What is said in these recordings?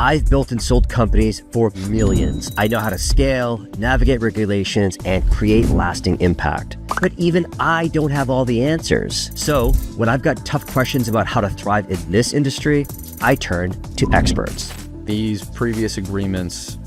I've built and sold companies for millions. I know how to scale, navigate regulations, and create lasting impact. But even I don't have all the answers. So when I've got tough questions about how to thrive in this industry, I turn to experts. These previous agreements,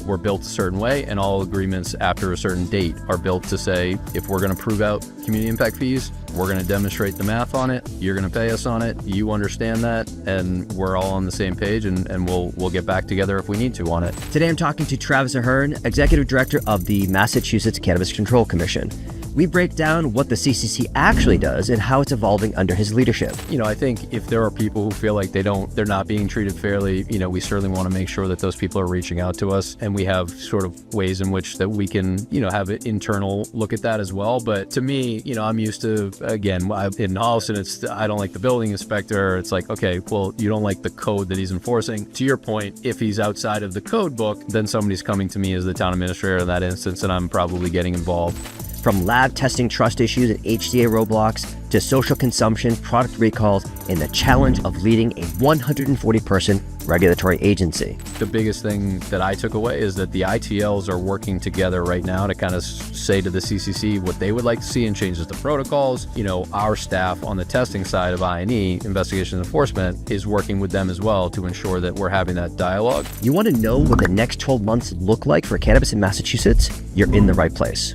were built a certain way, and all agreements after a certain date are built to say, if we're going to prove out community impact fees, we're going to demonstrate the math on it, you're going to pay us on it, you understand that, and we're all on the same page, and we'll get back together if we need to on it. Today I'm talking to Travis Ahern, Executive Director of the Massachusetts Cannabis Control Commission. We break down what the CCC actually does and how it's evolving under his leadership. I think if there are people who feel like they're not being treated fairly, we certainly want to make sure that those people are reaching out to us, and we have sort of ways in which that we can, have an internal look at that as well. But to me, I'm used to, again, in Holliston, I don't like the building inspector. It's like, okay, well, you don't like the code that he's enforcing. To your point, if he's outside of the code book, then somebody's coming to me as the town administrator in that instance, and I'm probably getting involved. From lab testing trust issues and HCA roadblocks to social consumption, product recalls, and the challenge of leading a 140-person regulatory agency. The biggest thing that I took away is that the ITLs are working together right now to kind of say to the CCC what they would like to see and changes the protocols. Our staff on the testing side of I&E, Investigation and Enforcement, is working with them as well to ensure that we're having that dialogue. You want to know what the next 12 months look like for cannabis in Massachusetts? You're in the right place.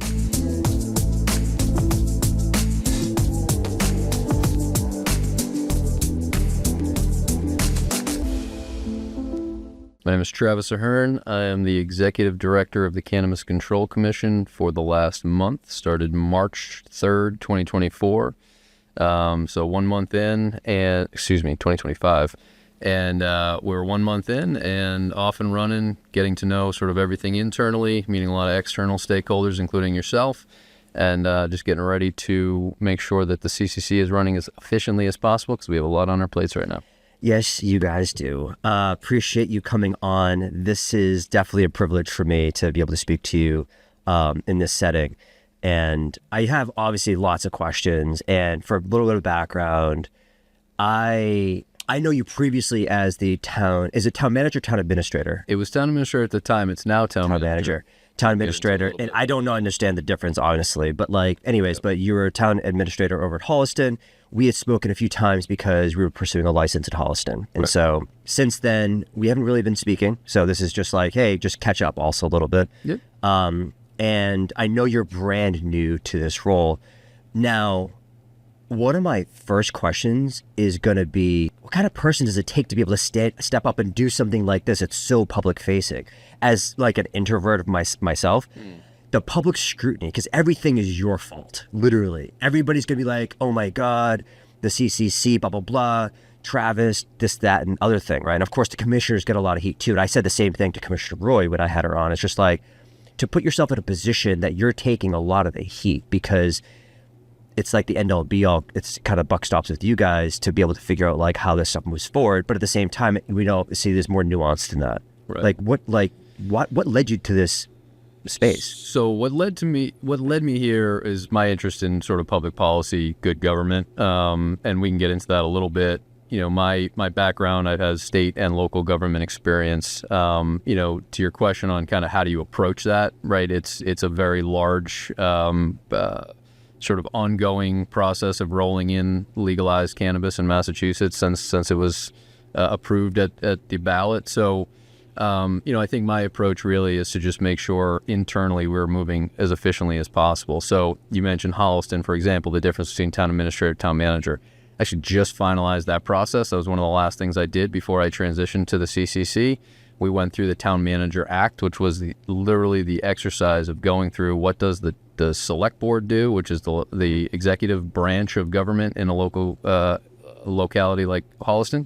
My name is Travis Ahern. I am the Executive Director of the Cannabis Control Commission for the last month, started March 3rd, 2024. So 1 month in, 2025. And we're 1 month in and off and running, getting to know sort of everything internally, meeting a lot of external stakeholders, including yourself, and just getting ready to make sure that the CCC is running as efficiently as possible because we have a lot on our plates right now. Yes, you guys do. Appreciate you coming on. This is definitely a privilege for me to be able to speak to you in this setting. And I have obviously lots of questions. And for a little bit of background, I know you previously as the town manager, town administrator? It was town administrator at the time. It's now town manager. Town administrator. And I don't understand the difference, honestly. But but you were a town administrator over at Holliston. We had spoken a few times because we were pursuing a license at Holliston. And so since then, we haven't really been speaking. So this is just like, hey, just catch up also a little bit. Yep. And I know you're brand new to this role. Now, one of my first questions is going to be, what kind of person does it take to be able to step up and do something like this? It's so public facing. As like an introvert of myself, the public scrutiny, because everything is your fault, literally. Everybody's going to be like, oh my God, the CCC, blah, blah, blah, Travis, this, that, and other thing, right? And of course, the commissioners get a lot of heat too. And I said the same thing to Commissioner Roy when I had her on. It's just like, to put yourself in a position that you're taking a lot of the heat because it's like the end all be all. It's kind of buck stops with you guys to be able to figure out like how this stuff moves forward. But at the same time, we don't see there's more nuance than that. Right. What led you to this space? So what led me here is my interest in sort of public policy, good government. And we can get into that a little bit. My background, I've had state and local government experience. To your question on kind of how do you approach that, right? It's a very large, sort of ongoing process of rolling in legalized cannabis in Massachusetts since it was approved at the ballot. So, I think my approach really is to just make sure internally we're moving as efficiently as possible. So you mentioned Holliston, for example, the difference between town administrator, town manager. I actually just finalized that process. That was one of the last things I did before I transitioned to the CCC. We went through the Town Manager Act, which was literally the exercise of going through what does the select board do, which is the executive branch of government in a local locality like Holliston.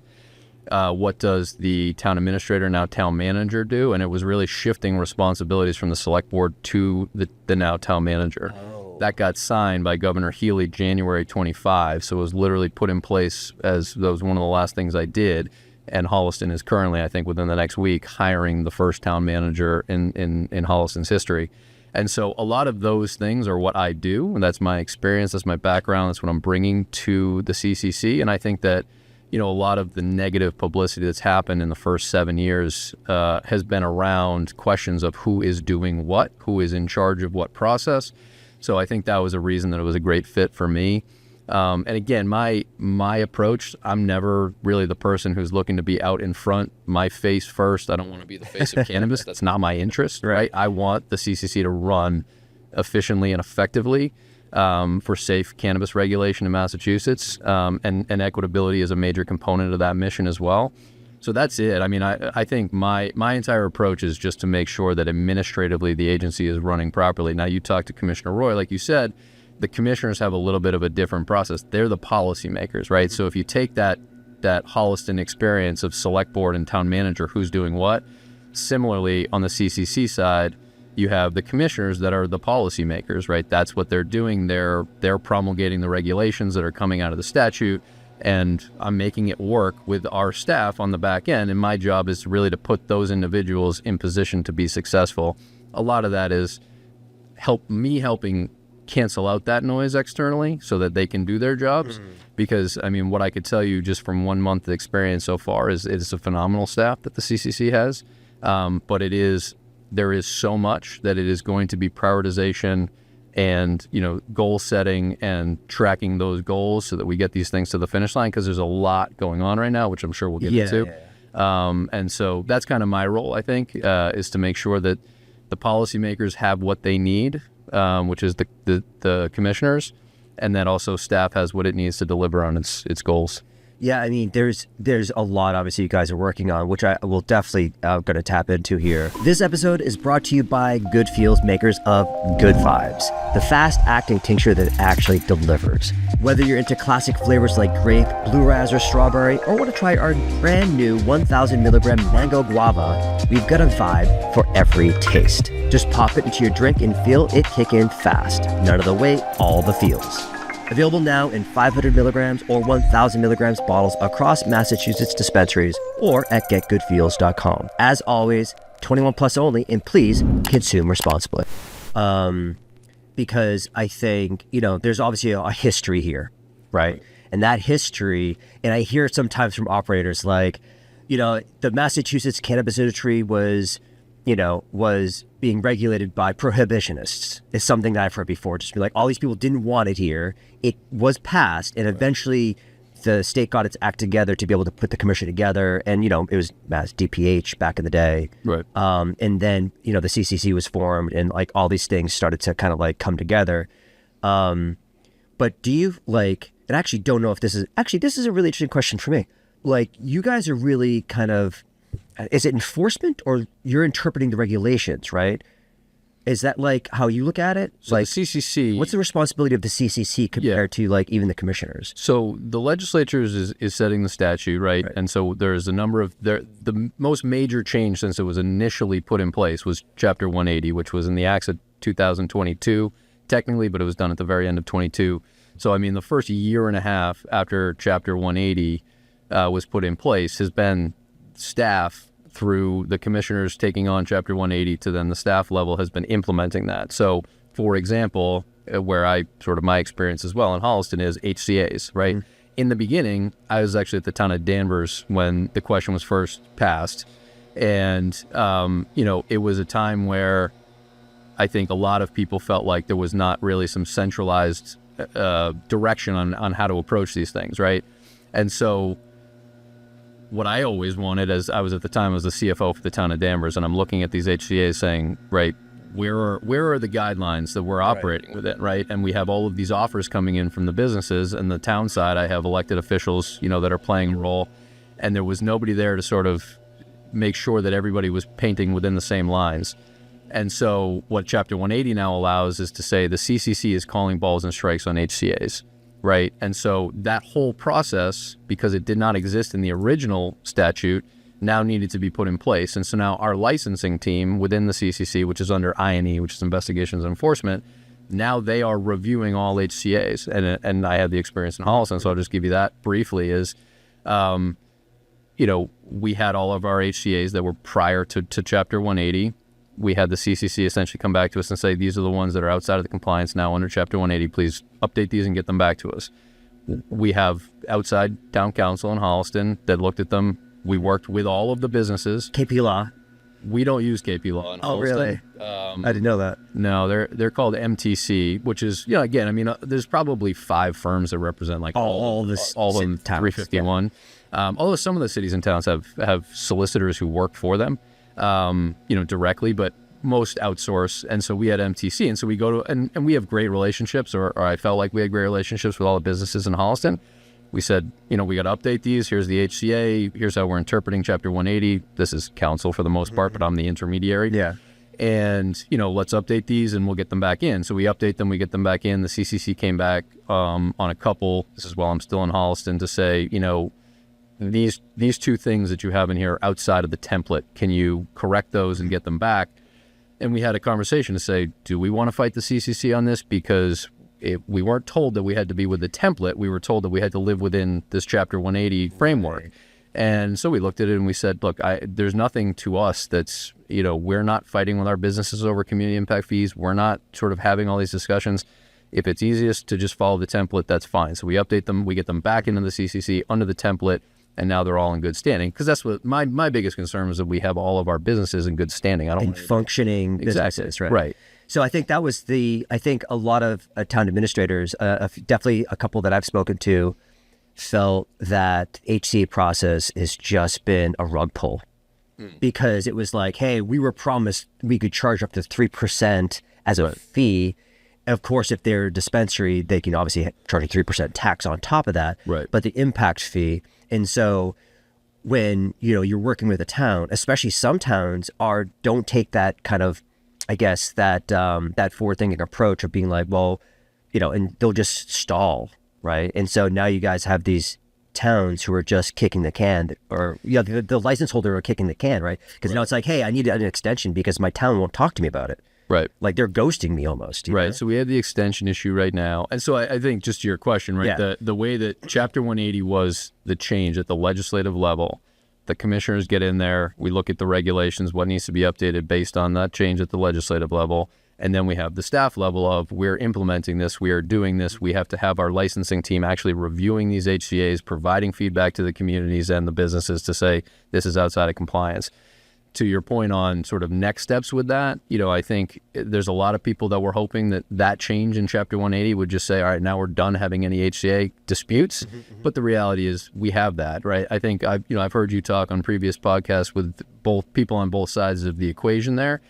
What does the town administrator, now town manager, do? And it was really shifting responsibilities from the select board to the now town manager. That got signed by Governor Healy January 25. So it was literally put in place as that was one of the last things I did. And Holliston is currently, I think, within the next week, hiring the first town manager in Holliston's history. And so a lot of those things are what I do, and that's my experience, that's my background, that's what I'm bringing to the CCC. And I think that, a lot of the negative publicity that's happened in the first 7 years has been around questions of who is doing what, who is in charge of what process. So I think that was a reason that it was a great fit for me. And again, my approach, I'm never really the person who's looking to be out in front, my face first. I don't want to be the face of cannabis. That's not my interest, right? I want the CCC to run efficiently and effectively for safe cannabis regulation in Massachusetts. And equitability is a major component of that mission as well. So that's it. I mean, I think my entire approach is just to make sure that administratively the agency is running properly. Now, you talked to Commissioner Roy, like you said, the commissioners have a little bit of a different process. They're the policymakers, right? So if you take that Holliston experience of select board and town manager, who's doing what, similarly on the CCC side, you have the commissioners that are the policymakers, right? That's what they're doing. They're promulgating the regulations that are coming out of the statute, and I'm making it work with our staff on the back end. And my job is really to put those individuals in position to be successful. A lot of that is helping cancel out that noise externally so that they can do their jobs. Because, I mean, what I could tell you just from 1 month of experience so far is it's a phenomenal staff that the CCC has. But there is so much that it is going to be prioritization and, goal setting and tracking those goals so that we get these things to the finish line, because there's a lot going on right now, which I'm sure we'll get into. And so that's kind of my role, I think, is to make sure that the policymakers have what they need, which is the commissioners, and that also staff has what it needs to deliver on its goals. Yeah, I mean, there's a lot, obviously, you guys are working on, which I will definitely going to tap into here. This episode is brought to you by Good Feels, makers of Good Vibes, the fast-acting tincture that actually delivers. Whether you're into classic flavors like grape, blue raz, or strawberry, or want to try our brand new 1,000 milligram mango guava, we've got a vibe for every taste. Just pop it into your drink and feel it kick in fast. None of the wait, all the feels. Available now in 500 milligrams or 1,000 milligrams bottles across Massachusetts dispensaries or at getgoodfeels.com. As always, 21 plus only, and please consume responsibly. Because I think, there's obviously a history here, right? And that history, and I hear sometimes from operators like, the Massachusetts cannabis industry was being regulated by prohibitionists is something that I've heard before. Just be like, all these people didn't want it here. It was passed, and eventually the state got its act together to be able to put the commission together. And, it was Mass DPH back in the day. Right. And then, the CCC was formed, and like all these things started to kind of like come together. But do you and I actually don't know if this is a really interesting question for me. Like, you guys are really kind of, is it enforcement or you're interpreting the regulations, right? Is that like how you look at it? So the CCC... What's the responsibility of the CCC compared to like even the commissioners? So the legislature is setting the statute, right? And so there's a number of... The most major change since it was initially put in place was Chapter 180, which was in the Acts of 2022, technically, but it was done at the very end of 22. So, I mean, the first year and a half after Chapter 180 was put in place has been staff through the commissioners taking on Chapter 180 to then the staff level has been implementing that. So, for example, where my experience as well in Holliston is HCAs, right? Mm-hmm. In the beginning, I was actually at the town of Danvers when the question was first passed. And, it was a time where I think a lot of people felt like there was not really some centralized direction on how to approach these things, right? And so what I always wanted, as I was at the time, I was the CFO for the town of Danvers, and I'm looking at these HCAs saying, right, where are the guidelines that we're operating within, right? And we have all of these offers coming in from the businesses, and the town side, I have elected officials, that are playing a role, and there was nobody there to sort of make sure that everybody was painting within the same lines. And so what Chapter 180 now allows is to say the CCC is calling balls and strikes on HCAs. Right. And so that whole process, because it did not exist in the original statute, now needed to be put in place. And so now our licensing team within the CCC, which is under INE, which is Investigations and Enforcement, now they are reviewing all HCAs. And I had the experience in Holliston, so I'll just give you that briefly is, we had all of our HCAs that were prior to Chapter 180. We had the CCC essentially come back to us and say, these are the ones that are outside of the compliance now under Chapter 180. Please update these and get them back to us. We have outside town council in Holliston that looked at them. We worked with all of the businesses. KP Law. We don't use KP Law in Holliston. Oh, really? I didn't know that. No, they're called MTC, which is, again, I mean, there's probably 5 firms that represent like all of them, 351. Yeah. Although some of the cities and towns have solicitors who work for them, directly, but most outsource. And so we had MTC, and so we go to, and we have great relationships, or I felt like we had great relationships with all the businesses in Holliston. We said, we got to update these. Here's the HCA. Here's how we're interpreting Chapter 180. This is council for the most part, but I'm the intermediary. Yeah. And, let's update these and we'll get them back in. So we update them, we get them back in. The CCC came back on a couple, this is while I'm still in Holliston, to say, these 2 things that you have in here are outside of the template. Can you correct those and get them back? And we had a conversation to say, do we want to fight the CCC on this? Because we weren't told that we had to be with the template. We were told that we had to live within this Chapter 180 framework. Right. And so we looked at it and we said, look, there's nothing to us that's, we're not fighting with our businesses over community impact fees. We're not sort of having all these discussions. If it's easiest to just follow the template, that's fine. So we update them, we get them back into the CCC under the template, and now they're all in good standing. Because that's what my biggest concern was, that we have all of our businesses in good standing. Functioning businesses, right? Right. So I think that was I think a lot of town administrators, definitely a couple that I've spoken to, felt that HCA process has just been a rug pull, because it was like, hey, we were promised we could charge up to 3% as a fee. Of course, if they're a dispensary, they can obviously charge a 3% tax on top of that. Right. But the impact fee, and so when you're working with a town, especially some towns don't take that kind of, I guess, that forward-thinking approach of being like, well, and they'll just stall, right? And so now you guys have these towns who are just kicking the can, or the license holder are kicking the can, right? Because now it's like, hey, I need an extension because my town won't talk to me about it. Right. Like they're ghosting me almost. Right. So we have the extension issue right now. And so I think, just to your question, right, the way that Chapter 180 was the change at the legislative level, the commissioners get in there, we look at the regulations, what needs to be updated based on that change at the legislative level. And then we have the staff level of, we're implementing this, we are doing this, we have to have our licensing team actually reviewing these HCAs, providing feedback to the communities and the businesses to say, this is outside of compliance. To your point on sort of next steps with that, I think there's a lot of people that were hoping that change in Chapter 180 would just say, all right, now we're done having any HCA disputes. But the reality is we have that, right? I think I've heard you talk on previous podcasts with both people on both sides of the equation there.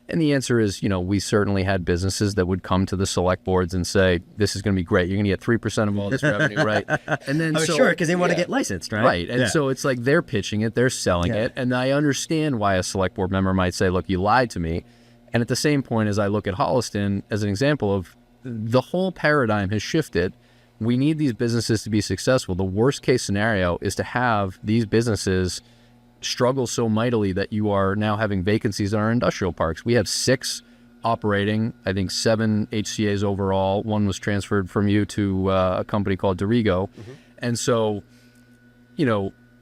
And the answer is, we certainly had businesses that would come to the select boards and say, this is going to be great. You're going to get 3% of all this revenue, right? And then sure, because they want to get licensed, right? Right. And so it's like they're pitching it, they're selling it. And I understand why a select board member might say, look, you lied to me. And at the same point, as I look at Holliston as an example of the whole paradigm has shifted. We need these businesses to be successful. The worst case scenario is to have these businesses struggle so mightily that you are now having vacancies in our industrial parks. We have 6 operating, I think 7 HCAs overall. One was transferred from you to a company called Dorigo. And so,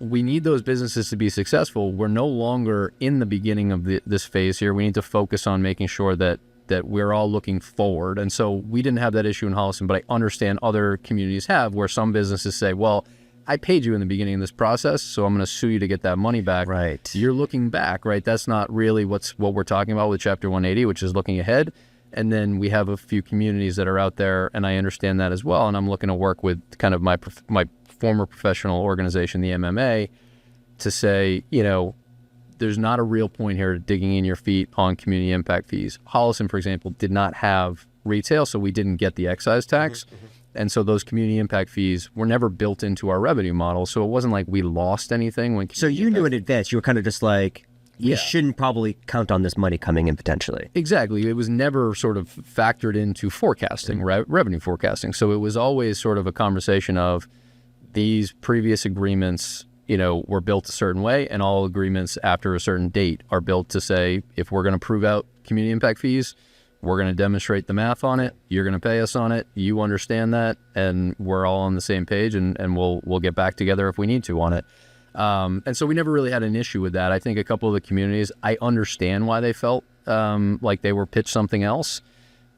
we need those businesses to be successful. We're no longer in the beginning of this phase here. We need to focus on making sure that we're all looking forward. And so we didn't have that issue in Holliston, but I understand other communities have, where some businesses say, well, I paid you in the beginning of this process, so I'm going to sue you to get that money back. Right. You're looking back, right? That's not really what we're talking about with Chapter 180, which is looking ahead. And then we have a few communities that are out there, and I understand that as well. And I'm looking to work with kind of my former professional organization, the MMA, to say, there's not a real point here digging in your feet on community impact fees. Holliston, for example, did not have retail, so we didn't get the excise tax. And so those community impact fees were never built into our revenue model. So it wasn't like we lost anything. So you knew in advance, you were kind of just like, we shouldn't probably count on this money coming in potentially. Exactly. It was never sort of factored into forecasting, revenue forecasting. So it was always sort of a conversation of these previous agreements, were built a certain way, and all agreements after a certain date are built to say, if we're going to prove out community impact fees, we're going to demonstrate the math on it. You're going to pay us on it. You understand that, and we're all on the same page, and we'll get back together if we need to on it. And so we never really had an issue with that. I think a couple of the communities, I understand why they felt like they were pitched something else,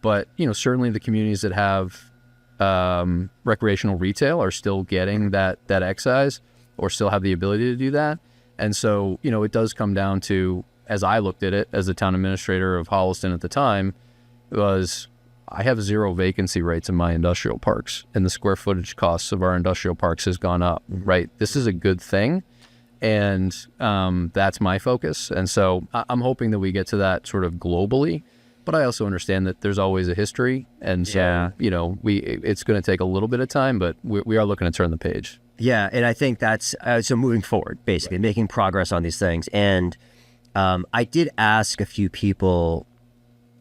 but certainly the communities that have recreational retail are still getting that excise or still have the ability to do that. And so, it does come down to, as I looked at it as the town administrator of Holliston at the time, was I have 0 vacancy rates in my industrial parks, and the square footage costs of our industrial parks has gone up, right? This is a good thing. And that's my focus. And so I'm hoping that we get to that sort of globally. But I also understand that there's always a history. And so, it's going to take a little bit of time, but we are looking to turn the page. Yeah. And I think that's so moving forward, basically, making progress on these things. And I did ask a few people,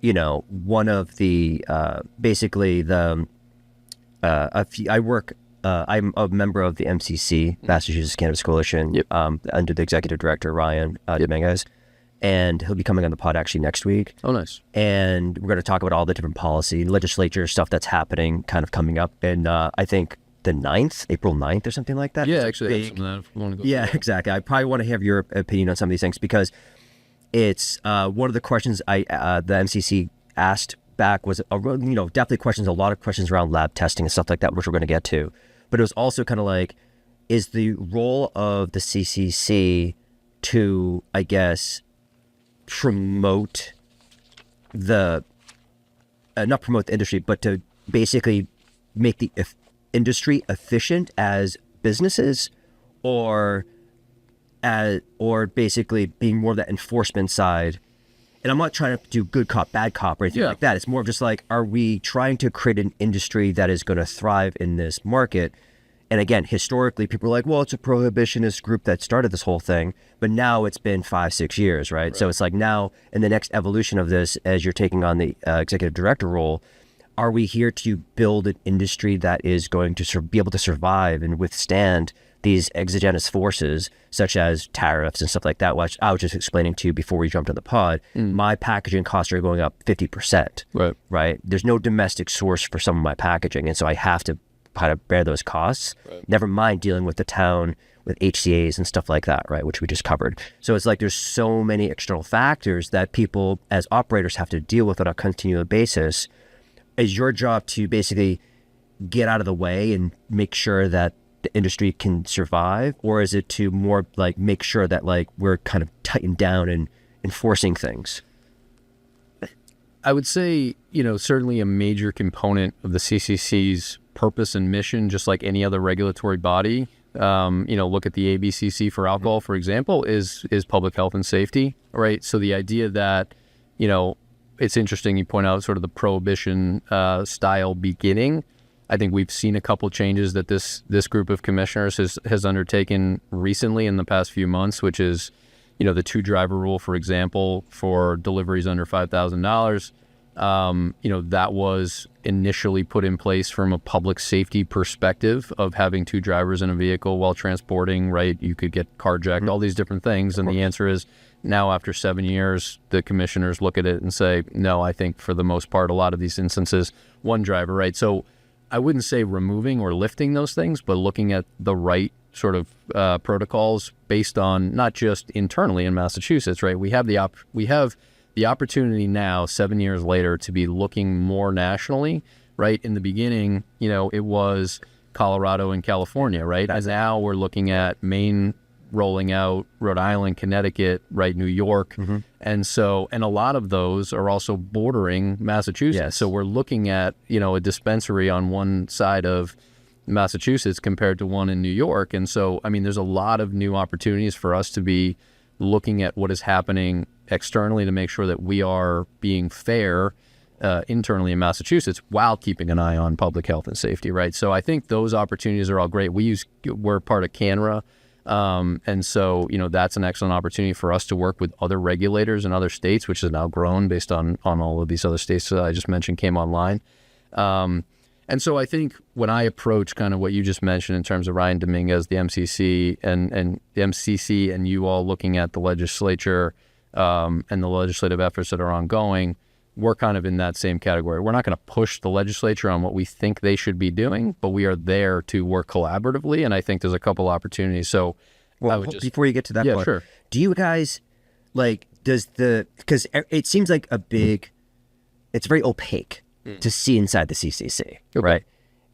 one of the basically the I'm a member of the MCC, Massachusetts Cannabis Coalition, under the executive director, Ryan Dominguez. And he'll be coming on the pod actually next week. Oh, nice. And we're going to talk about all the different policy, legislature stuff that's happening, kind of coming up. And I think the 9th, April 9th or something like that. Yeah, actually, that's something that if you want to go yeah, exactly. I probably want to have your opinion on some of these things because it's one of the questions the MCC asked back was, definitely questions, a lot of questions around lab testing and stuff like that, which we're going to get to. But it was also kind of like, is the role of the CCC to, I guess, promote not promote the industry, but to basically make the industry efficient as businesses, or basically being more of that enforcement side? And I'm not trying to do good cop, bad cop or anything like that. It's more of just like, are we trying to create an industry that is going to thrive in this market? And again, historically, people are like, well, it's a prohibitionist group that started this whole thing. But now it's been 5-6 years, right? So it's like now in the next evolution of this, as you're taking on the executive director role, are we here to build an industry that is going to be able to survive and withstand these exogenous forces, such as tariffs and stuff like that, which I was just explaining to you before we jumped on the pod? My packaging costs are going up 50%, right? There's no domestic source for some of my packaging. And so I have to kind of bear those costs, never mind dealing with the town with HCAs and stuff like that, right, which we just covered. So it's like there's so many external factors that people as operators have to deal with on a continual basis. Is your job to basically get out of the way and make sure that the industry can survive, or is it to more like make sure that like we're kind of tightened down and enforcing things? I would say, certainly a major component of the CCC's purpose and mission, just like any other regulatory body, look at the ABCC for alcohol, for example, is public health and safety, right? So the idea that, it's interesting you point out sort of the prohibition style beginning. I think we've seen a couple changes that this group of commissioners has undertaken recently in the past few months, which is, the 2-driver rule, for example, for deliveries under $5,000. That was initially put in place from a public safety perspective of having 2 drivers in a vehicle while transporting, right? You could get carjacked, all these different things. And the answer is now, after 7 years, the commissioners look at it and say, no, I think for the most part, a lot of these instances, 1 driver, right? So I wouldn't say removing or lifting those things, but looking at the right sort of protocols based on not just internally in Massachusetts, right? We have the opportunity now, 7 years later, to be looking more nationally, right? In the beginning, it was Colorado and California, right? As now we're looking at Maine rolling out, Rhode Island, Connecticut, right? New York. And so, and a lot of those are also bordering Massachusetts. So we're looking at, a dispensary on one side of Massachusetts compared to one in New York. And so, there's a lot of new opportunities for us to be looking at what is happening externally to make sure that we are being fair internally in Massachusetts while keeping an eye on public health and safety, right? So I think those opportunities are all great. We're part of CANRA, and so that's an excellent opportunity for us to work with other regulators in other states, which has now grown based on all of these other states that I just mentioned came online. And so I think when I approach kind of what you just mentioned in terms of Ryan Dominguez, the MCC, and the MCC, and you all looking at the legislature and the legislative efforts that are ongoing, we're kind of in that same category. We're not going to push the legislature on what we think they should be doing, but we are there to work collaboratively, and I think there's a couple opportunities. So before you get to that part, sure. Do you guys, because it seems like it's very opaque to see inside the CCC, right?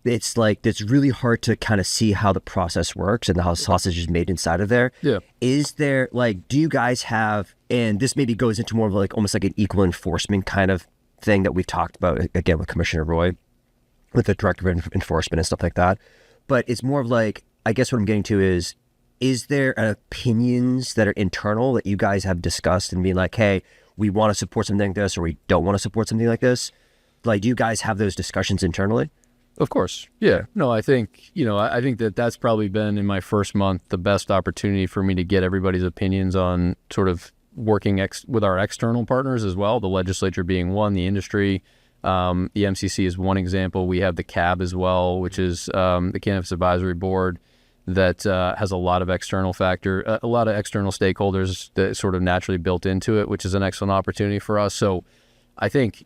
it's like, it's really hard to kind of see how the process works and how sausage is made inside of there. Yeah. Is there like, do you guys have, and this maybe goes into more of like almost like an equal enforcement kind of thing that we've talked about again with Commissioner Roy, with the director of enforcement and stuff like that. But it's more of like, I guess what I'm getting to is there opinions that are internal that you guys have discussed and being like, hey, we want to support something like this, or we don't want to support something like this? Like, do you guys have those discussions internally? Of course. Yeah. No, I think, I think that that's probably been in my first month the best opportunity for me to get everybody's opinions on sort of working with our external partners as well, the legislature being one, the industry. The MCC is one example. We have the CAB as well, which is the Cannabis Advisory Board, that has a lot of external stakeholders that sort of naturally built into it, which is an excellent opportunity for us. So I think,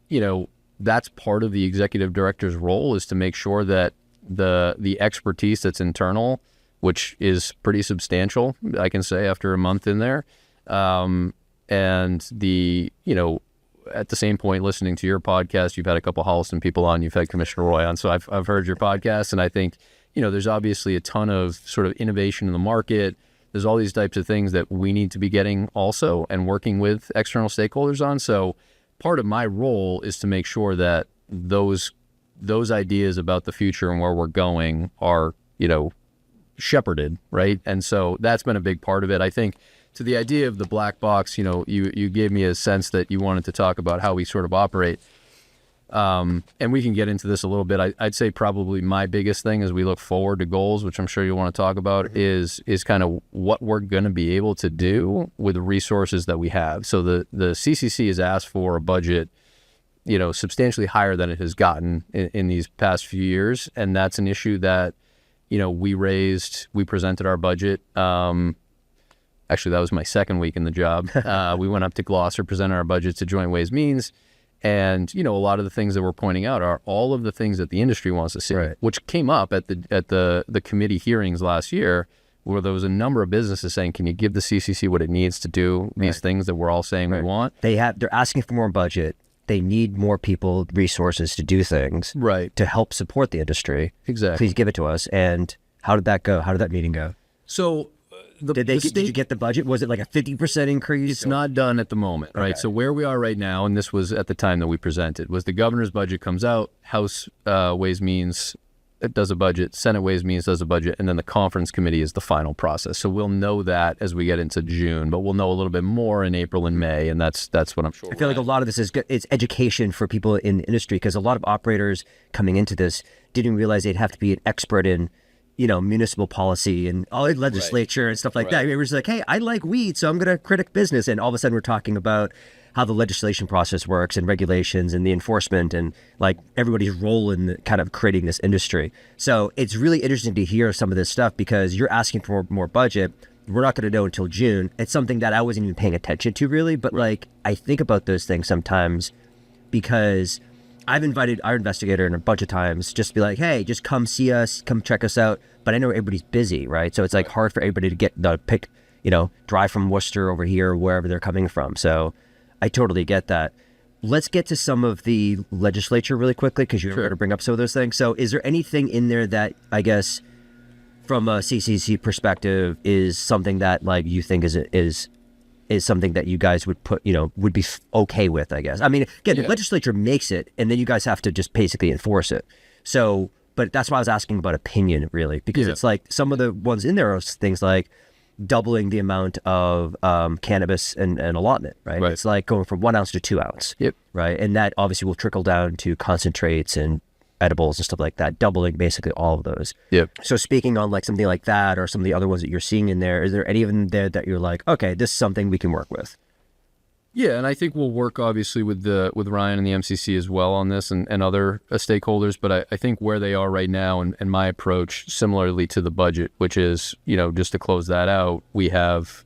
that's part of the executive director's role, is to make sure that the expertise that's internal, which is pretty substantial, I can say after a month in there, and at the same point, listening to your podcast, you've had a couple of Holliston people on, you've had Commissioner Roy on, so I've heard your podcast, and I think, there's obviously a ton of sort of innovation in the market. There's all these types of things that we need to be getting also and working with external stakeholders on. So part of my role is to make sure that those ideas about the future and where we're going are, shepherded, right? And so that's been a big part of it. I think to the idea of the black box, you gave me a sense that you wanted to talk about how we sort of operate. And we can get into this a little bit. I'd say probably my biggest thing as we look forward to goals, which I'm sure you want to talk about, is kind of what we're going to be able to do with the resources that we have. So the CCC has asked for a budget, substantially higher than it has gotten in these past few years. And that's an issue that, we presented our budget. Actually, that was my second week in the job. We went up to Gloucester, presented our budget to Joint Ways Means. And, a lot of the things that we're pointing out are all of the things that the industry wants to see, right, which came up at the committee hearings last year, where there was a number of businesses saying, can you give the CCC what it needs to do these things that we're all saying we want? They're asking for more budget. They need more people, resources to do things, right, to help support the industry. Exactly. Please give it to us. And how did that go? How did that meeting go? So did you get the budget? Was it like a 50% increase? It's not done at the moment, right? Okay. So where we are right now, and this was at the time that we presented, was the governor's budget comes out, House Ways Means it does a budget, Senate Ways Means does a budget, and then the conference committee is the final process. So we'll know that as we get into June, but we'll know a little bit more in April and May, and that's what I'm sure. I feel like a lot of this it's education for people in the industry, because a lot of operators coming into this didn't realize they'd have to be an expert in municipal policy and all legislature and stuff like that. It was like, hey, I like weed, so I'm going to critic business. And all of a sudden we're talking about how the legislation process works and regulations and the enforcement and like everybody's role in kind of creating this industry. So it's really interesting to hear some of this stuff, because you're asking for more budget. We're not going to know until June. It's something that I wasn't even paying attention to really, but like I think about those things sometimes, because I've invited our investigator in a bunch of times just to be like, hey, just come see us, come check us out. But I know everybody's busy, right? So it's like hard for everybody to get the pick, drive from Worcester over here, wherever they're coming from. So I totally get that. Let's get to some of the legislature really quickly, because you're going to bring up some of those things. So is there anything in there that, I guess, from a CCC perspective, is something that like you think is something that you guys would put, would be okay with, I guess? I mean, again, the legislature makes it, and then you guys have to just basically enforce it. So, but that's why I was asking about opinion, really, because it's like some of the ones in there are things like doubling the amount of cannabis and allotment, right? It's like going from 1 ounce to 2 ounce, right? And that obviously will trickle down to concentrates and edibles and stuff like that, doubling basically all of those. So speaking on like something like that, or some of the other ones that you're seeing in there, is there any of them there that you're like, okay, this is something we can work with? Yeah, and I think we'll work obviously with Ryan and the MCC as well on this, and other stakeholders. But I think where they are right now, and my approach similarly to the budget, which is, just to close that out, we have,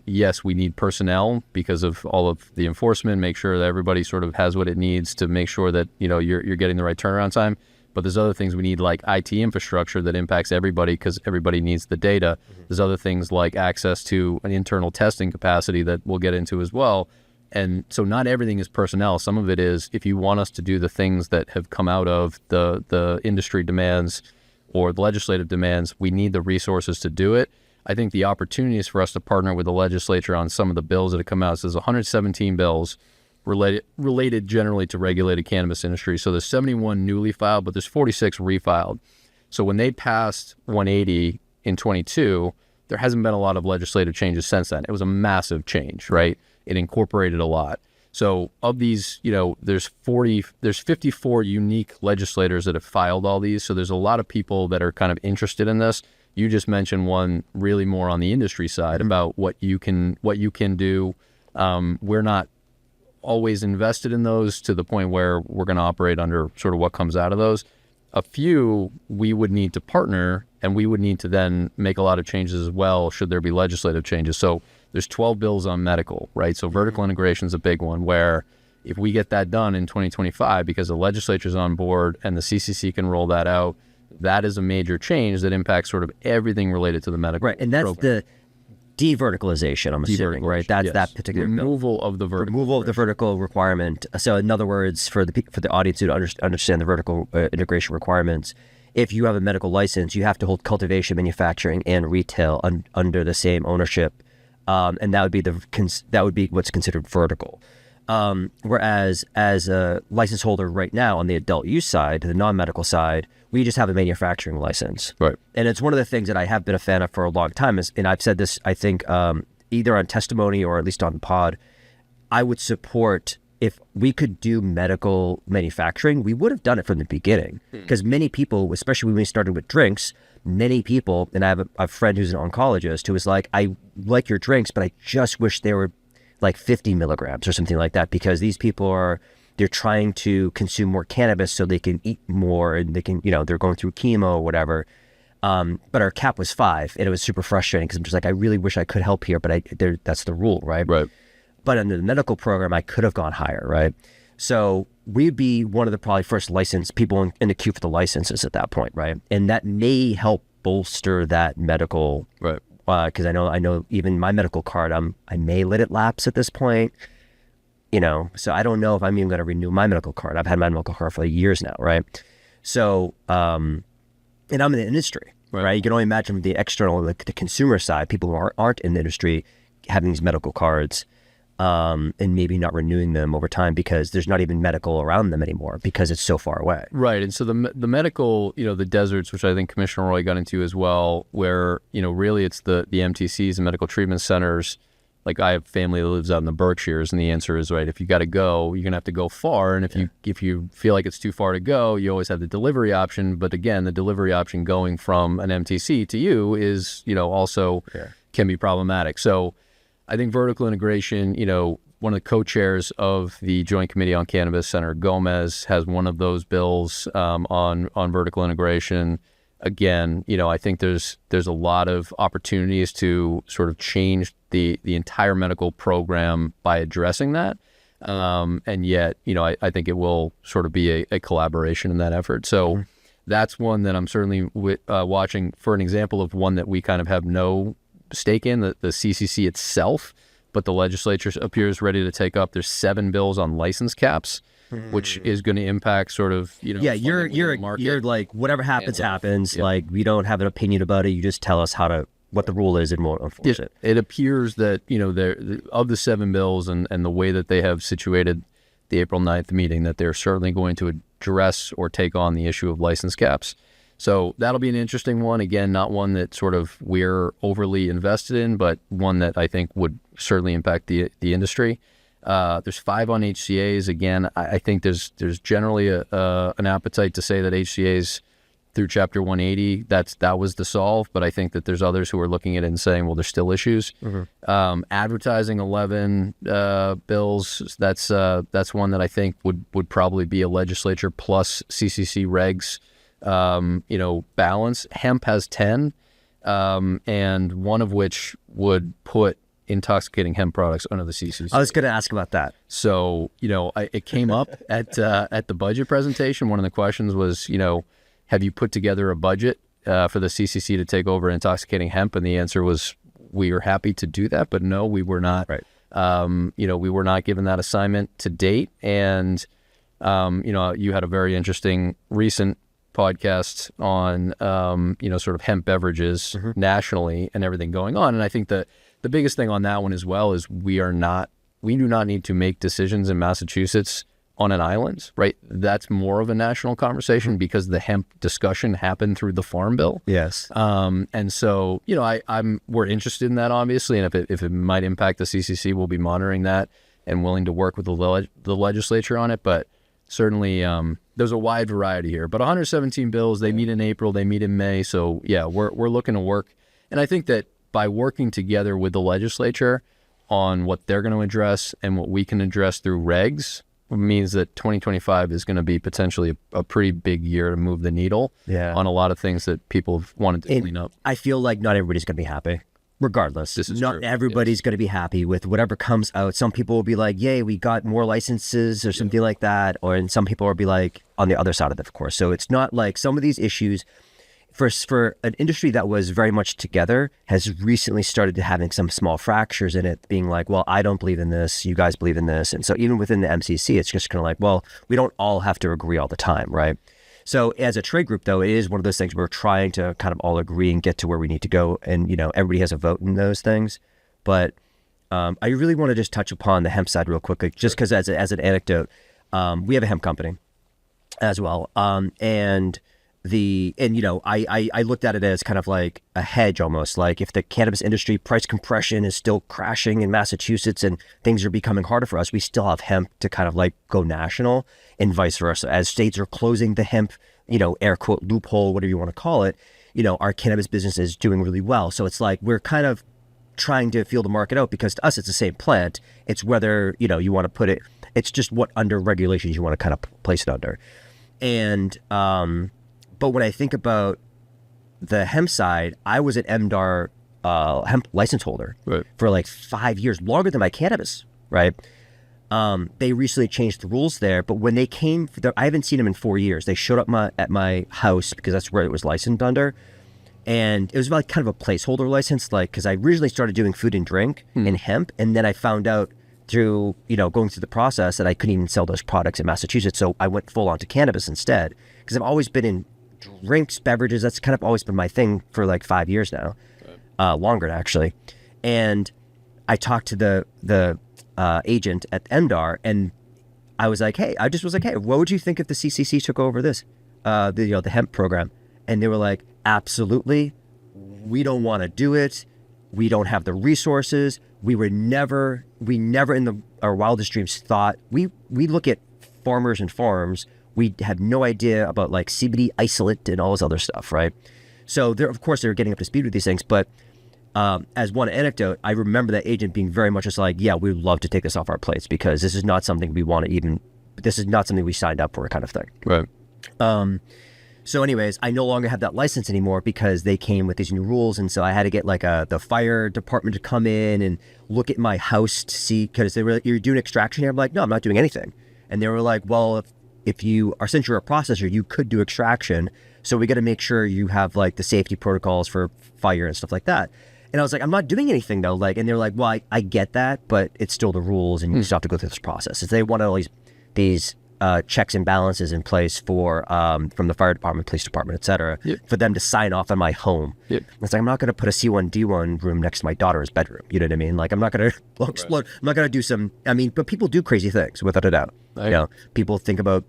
yes, we need personnel because of all of the enforcement, make sure that everybody sort of has what it needs to make sure that, you're getting the right turnaround time. But there's other things we need, like IT infrastructure that impacts everybody, because everybody needs the data. There's other things like access to an internal testing capacity that we'll get into as well. And so not everything is personnel. Some of it is, if you want us to do the things that have come out of the industry demands or the legislative demands, we need the resources to do it. I think the opportunities for us to partner with the legislature on some of the bills that have come out, so there's 117 bills related generally to regulated cannabis industry. So there's 71 newly filed, but there's 46 refiled. So when they passed 180 in 22, there hasn't been a lot of legislative changes since then. It was a massive change, right? It incorporated a lot. So of these, there's 54 unique legislators that have filed all these. So there's a lot of people that are kind of interested in this. You just mentioned one really more on the industry side about what you can do. We're not always invested in those to the point where we're going to operate under sort of what comes out of those. A few we would need to partner, and we would need to then make a lot of changes as well should there be legislative changes. So there's 12 bills on medical, right? So vertical integration is a big one, where if we get that done in 2025 because the legislature's on board and the CCC can roll that out, that is a major change that impacts sort of everything related to the medical Right, and that's program. the de-verticalization, I'm assuming, right? That's Yes. that particular removal of the vertical. removal of the vertical requirement. So in other words, for the audience to understand the vertical integration requirements, if you have a medical license, you have to hold cultivation, manufacturing, and retail under the same ownership, and that would be what's considered vertical. Whereas as a license holder right now on the adult use side, the non-medical side, we just have a manufacturing license. Right. And it's one of the things that I have been a fan of for a long time. And I've said this, I think, either on testimony or at least on the pod, I would support if we could do medical manufacturing, we would have done it from the beginning. Because many people, especially when we started with drinks, many people, and I have a friend who's an oncologist who was like, I like your drinks, but I just wish they were like 50 milligrams or something like that, because these people they're trying to consume more cannabis so they can eat more, and they can, they're going through chemo or whatever. But our cap was 5, and it was super frustrating because I'm just like, I really wish I could help here, but that's the rule, right? Right. But under the medical program, I could have gone higher, right? So we'd be one of the probably first licensed people in the queue for the licenses at that point, right? And that may help bolster that medical, Right. Because I know even my medical card, I may let it lapse at this point, so I don't know if I'm even going to renew my medical card. I've had my medical card for years now, right? So, and I'm in the industry, right? You can only imagine the external, like the consumer side, people who aren't in the industry having these medical cards, and maybe not renewing them over time because there's not even medical around them anymore because it's so far away. Right. And so the medical, the deserts, which I think Commissioner Roy got into as well, where, really it's the MTCs and medical treatment centers. Like I have family that lives out in the Berkshires, and the answer is, right, if you got to go, you're going to have to go far. And if you feel like it's too far to go, you always have the delivery option. But again, the delivery option going from an MTC to you is, also can be problematic. So I think vertical integration, one of the co-chairs of the Joint Committee on Cannabis, Senator Gomez, has one of those bills on vertical integration. Again, I think there's a lot of opportunities to sort of change the entire medical program by addressing that. And yet, I think it will sort of be a collaboration in that effort. So that's one that I'm certainly watching for an example of one that we kind of have no stake in, the CCC itself, but the legislature appears ready to take up. There's 7 bills on license caps, which is going to impact sort of, you're like, whatever happens. Yeah. Like, we don't have an opinion about it. You just tell us what the rule is and we'll enforce it. It appears that, of the 7 bills and the way that they have situated the April 9th meeting, that they're certainly going to address or take on the issue of license caps. So that'll be an interesting one. Again, not one that sort of we're overly invested in, but one that I think would certainly impact the industry. There's 5 on HCAs. Again, I think there's generally an appetite to say that HCAs through Chapter 180, that was the solve. But I think that there's others who are looking at it and saying, well, there's still issues. Advertising 11 bills. That's one that I think would probably be a legislature plus CCC regs. Balance. Hemp has 10, and one of which would put intoxicating hemp products under the CCC. I was going to ask about that. So, it came up at the budget presentation. One of the questions was, have you put together a budget for the CCC to take over intoxicating hemp? And the answer was, we are happy to do that, but no, we were not. Right. We were not given that assignment to date. And, you had a very interesting recent podcast on, sort of hemp beverages nationally and everything going on. And I think that the biggest thing on that one as well is we do not need to make decisions in Massachusetts on an island, right? That's more of a national conversation because the hemp discussion happened through the Farm Bill. Yes. And so, we're interested in that obviously. And if it might impact the CCC, we'll be monitoring that and willing to work with the legislature on it. But certainly, there's a wide variety here. But 117 bills, they meet in April, they meet in May. So yeah, we're looking to work. And I think that by working together with the legislature on what they're going to address and what we can address through regs, means that 2025 is going to be potentially a pretty big year to move the needle on a lot of things that people have wanted to clean up. I feel like not everybody's going to be happy, regardless. This is not true. everybody's going to be happy with whatever comes out. Some people will be like, yay, we got more licenses or something like that. And some people will be like on the other side of it, of course. So it's not like some of these issues for an industry that was very much together has recently started to having some small fractures in it, being like, well, I don't believe in this, you guys believe in this. And so even within the MCC, it's just kind of like, well, we don't all have to agree all the time, right? So as a trade group, though, it is one of those things we're trying to kind of all agree and get to where we need to go. And, everybody has a vote in those things. But I really want to just touch upon the hemp side real quickly, just because as an anecdote, we have a hemp company as well. I looked at it as kind of like a hedge almost, like if the cannabis industry price compression is still crashing in Massachusetts and things are becoming harder for us, we still have hemp to kind of like go national and vice versa. As states are closing the hemp, air quote loophole, whatever you want to call it, our cannabis business is doing really well. So it's like we're kind of trying to feel the market out because to us it's the same plant. It's whether, you want to put it, it's just what under regulations you want to kind of place it under. And, but when I think about the hemp side, I was an MDAR hemp license holder for like 5 years, longer than my cannabis, right? They recently changed the rules there, but when they came, I haven't seen them in 4 years. They showed up at my house because that's where it was licensed under. And it was like kind of a placeholder license, like, because I originally started doing food and drink in hemp, and then I found out through, going through the process that I couldn't even sell those products in Massachusetts. So I went full on to cannabis instead, because I've always been in drinks, beverages. That's kind of always been my thing for like 5 years now, longer actually. And I talked to the agent at MDAR, and I was like, hey, what would you think if the CCC took over this, the hemp program? And they were like, absolutely. We don't want to do it. We don't have the resources. We never in our wildest dreams thought we look at farmers and farms. We had no idea about like CBD isolate and all this other stuff, right? So of course, they're getting up to speed with these things. But as one anecdote, I remember that agent being very much just like, yeah, we'd love to take this off our plates because this is not something we want to even, this is not something we signed up for kind of thing. Right. So anyways, I no longer have that license anymore because they came with these new rules. And so I had to get like the fire department to come in and look at my house to see, because they were like, you're doing extraction here? I'm like, no, I'm not doing anything. And they were like, well, if you are, since you're a processor, you could do extraction. So we got to make sure you have like the safety protocols for fire and stuff like that. And I was like, I'm not doing anything though. Like, and they're like, well, I get that, but it's still the rules and you still have to go through this process. So they want all these checks and balances in place for from the fire department, police department, et cetera, for them to sign off on my home. It's like, I'm not going to put a C1D1 room next to my daughter's bedroom. You know what I mean? Like, I'm not going to explode. I'm not going to do some, but people do crazy things without a doubt. People think about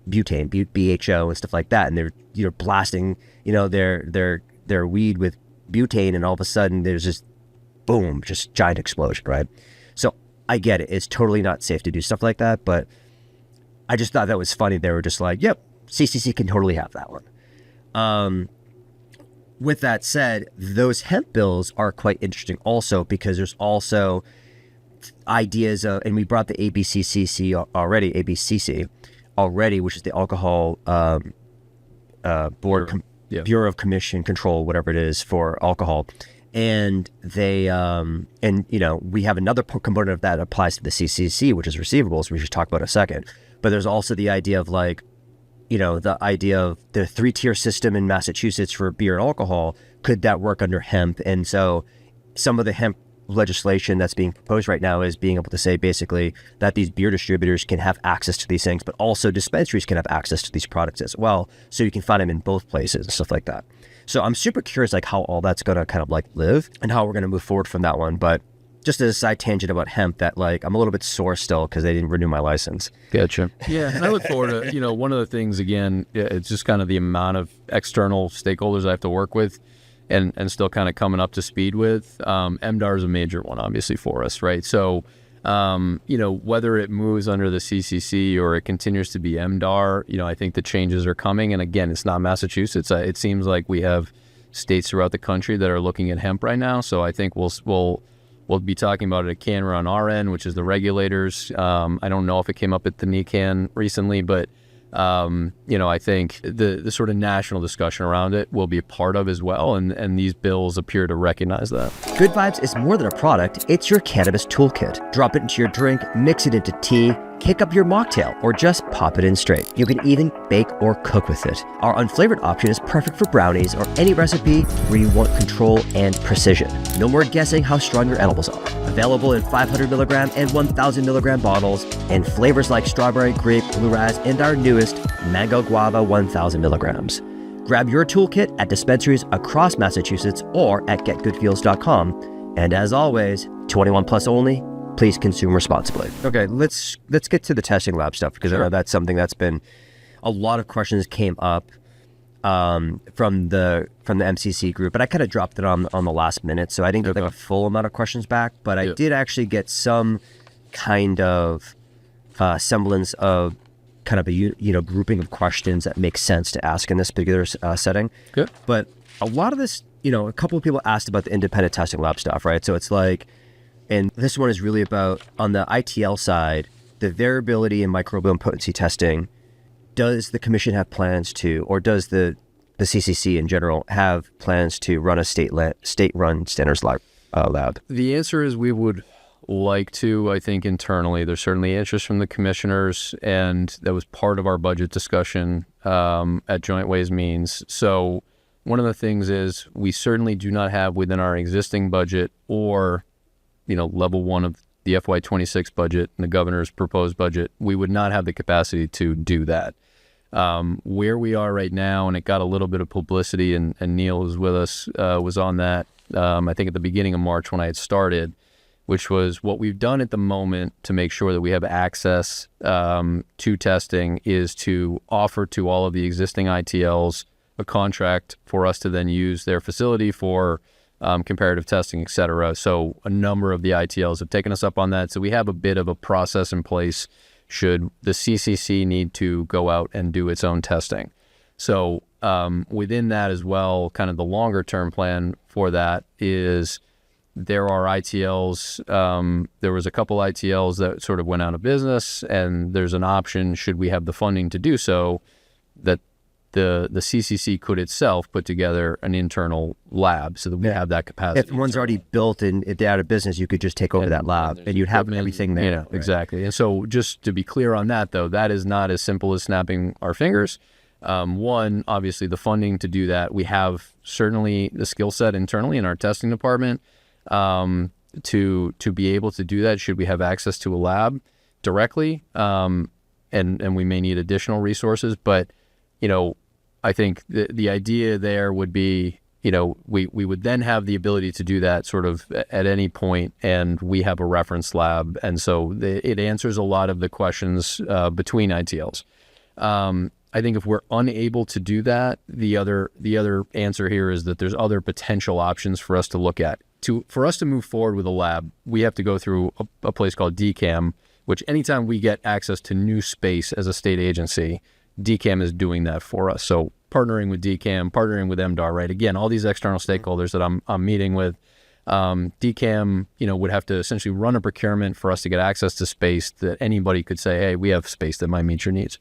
butane, BHO and stuff like that. And they're blasting, their weed with butane, and all of a sudden there's just boom, just giant explosion, right? So I get it. It's totally not safe to do stuff like that, but I just thought that was funny. They were just like, yep, CCC can totally have that one. With that said, those hemp bills are quite interesting also, because there's also ideas of, and we brought the ABCC already, which is the Alcohol Board, Bureau of Commission Control, whatever it is for alcohol. And they, we have another component of that applies to the CCC, which is receivables, we should talk about in a second. But there's also the idea of like, the idea of the 3-tier system in Massachusetts for beer and alcohol. Could that work under hemp? And so some of the hemp legislation that's being proposed right now is being able to say basically that these beer distributors can have access to these things, but also dispensaries can have access to these products as well. So you can find them in both places and stuff like that. So I'm super curious like how all that's going to kind of like live and how we're going to move forward from that one. But just as a side tangent about hemp, that like I'm a little bit sore still because they didn't renew my license. Gotcha. Yeah, and I look forward to, one of the things, again, it's just kind of the amount of external stakeholders I have to work with and still kind of coming up to speed with. MDAR is a major one, obviously, for us, right? So, whether it moves under the CCC or it continues to be MDAR, I think the changes are coming. And again, it's not Massachusetts. It seems like we have states throughout the country that are looking at hemp right now. So I think we'll be talking about it at CANRA on our end, which is the regulators. I don't know if it came up at the NECAN recently, but I think the sort of national discussion around it will be a part of as well, and these bills appear to recognize that. Good Vibes is more than a product, it's your cannabis toolkit. Drop it into your drink, mix it into tea, kick up your mocktail, or just pop it in straight. You can even bake or cook with it. Our unflavored option is perfect for brownies or any recipe where you want control and precision. No more guessing how strong your edibles are. Available in 500 milligram and 1,000 milligram bottles, and flavors like strawberry, grape, blue raz, and our newest, mango guava 1,000 milligrams. Grab your toolkit at dispensaries across Massachusetts or at getgoodfeels.com. And as always, 21 plus only. Please consume responsibly. Okay, let's get to the testing lab stuff because I know that's something that's been a lot of questions came up from the MCC group, but I kind of dropped it on the last minute, so I didn't get like a full amount of questions back. But I did actually get some kind of semblance of kind of a grouping of questions that make sense to ask in this particular setting. Good. But a lot of this, a couple of people asked about the independent testing lab stuff, right? So it's like. And this one is really about, on the ITL side, the variability in microbial and potency testing. Does the commission have plans to, or does the CCC in general have plans to run a state-run standards lab? The answer is we would like to, I think, internally. There's certainly interest from the commissioners, and that was part of our budget discussion at Joint Ways Means. So one of the things is we certainly do not have within our existing budget or level one of the FY26 budget and the governor's proposed budget, we would not have the capacity to do that. Where we are right now, and it got a little bit of publicity, and Neil was with us, was on that, I think at the beginning of March when I had started, which was what we've done at the moment to make sure that we have access to testing is to offer to all of the existing ITLs a contract for us to then use their facility for comparative testing, et cetera. So a number of the ITLs have taken us up on that. So we have a bit of a process in place should the CCC need to go out and do its own testing. So within that as well, kind of the longer term plan for that is there are ITLs. There was a couple ITLs that sort of went out of business, and there's an option should we have the funding to do so that the CCC could itself put together an internal lab so that we have that capacity. If one's already built and if they're out of business, you could just take over that lab and you'd have everything there. Right. Exactly. And so just to be clear on that, though, that is not as simple as snapping our fingers. One, obviously the funding to do that. We have certainly the skill set internally in our testing department to be able to do that should we have access to a lab directly. And we may need additional resources, but I think the idea there would be, we would then have the ability to do that sort of at any point, and we have a reference lab. And so it answers a lot of the questions between ITLs. I think if we're unable to do that, the other answer here is that there's other potential options for us to look at. For us to move forward with a lab, we have to go through a place called DCAM, which anytime we get access to new space as a state agency, DCAM is doing that for us. So partnering with DCAM, partnering with MDAR, right? Again, all these external stakeholders that I'm meeting with, DCAM, would have to essentially run a procurement for us to get access to space that anybody could say, hey, we have space that might meet your needs.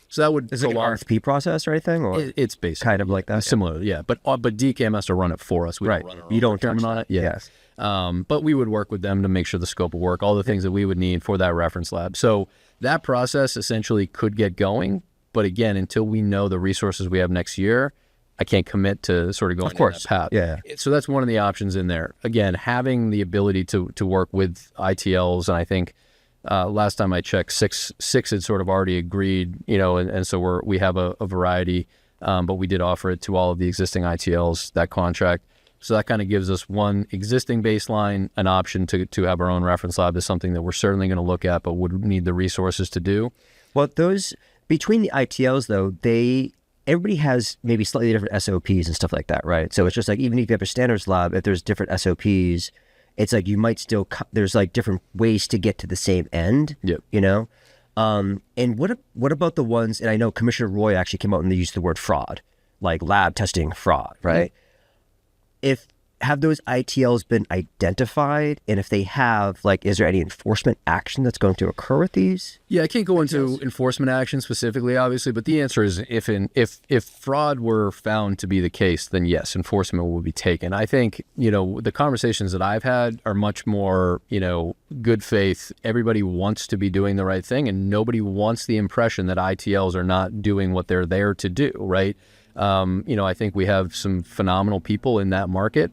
So that would is it an RFP process or anything? Or it's basically kind of like that, similar, yeah. But DCAM has to run it for us. We right. Don't run you don't procurement on it. Yeah. Yes. But we would work with them to make sure the scope of work, all the things that we would need for that reference lab. So that process essentially could get going. But again, until we know the resources we have next year, I can't commit to sort of going Of course. down that path. Yeah. So that's one of the options in there. Again, having the ability to work with ITLs, and I think last time I checked, six had sort of already agreed, and so we have a variety, but we did offer it to all of the existing ITLs, that contract. So that kind of gives us one existing baseline, an option to have our own reference lab is something that we're certainly going to look at, but would need the resources to do. Well, those between the ITLs though, everybody has maybe slightly different SOPs and stuff like that, right? So it's just like, even if you have a standards lab, if there's different SOPs, it's like you might still, there's like different ways to get to the same end, Yep. And what about the ones, and I know Commissioner Roy actually came out and they used the word fraud, like lab testing fraud, right? Have those ITLs been identified? And if they have, like, is there any enforcement action that's going to occur with these? Yeah, I can't go into enforcement action specifically, obviously, but the answer is if fraud were found to be the case, then yes, enforcement will be taken. I think, the conversations that I've had are much more, good faith. Everybody wants to be doing the right thing, and nobody wants the impression that ITLs are not doing what they're there to do, right? I think we have some phenomenal people in that market.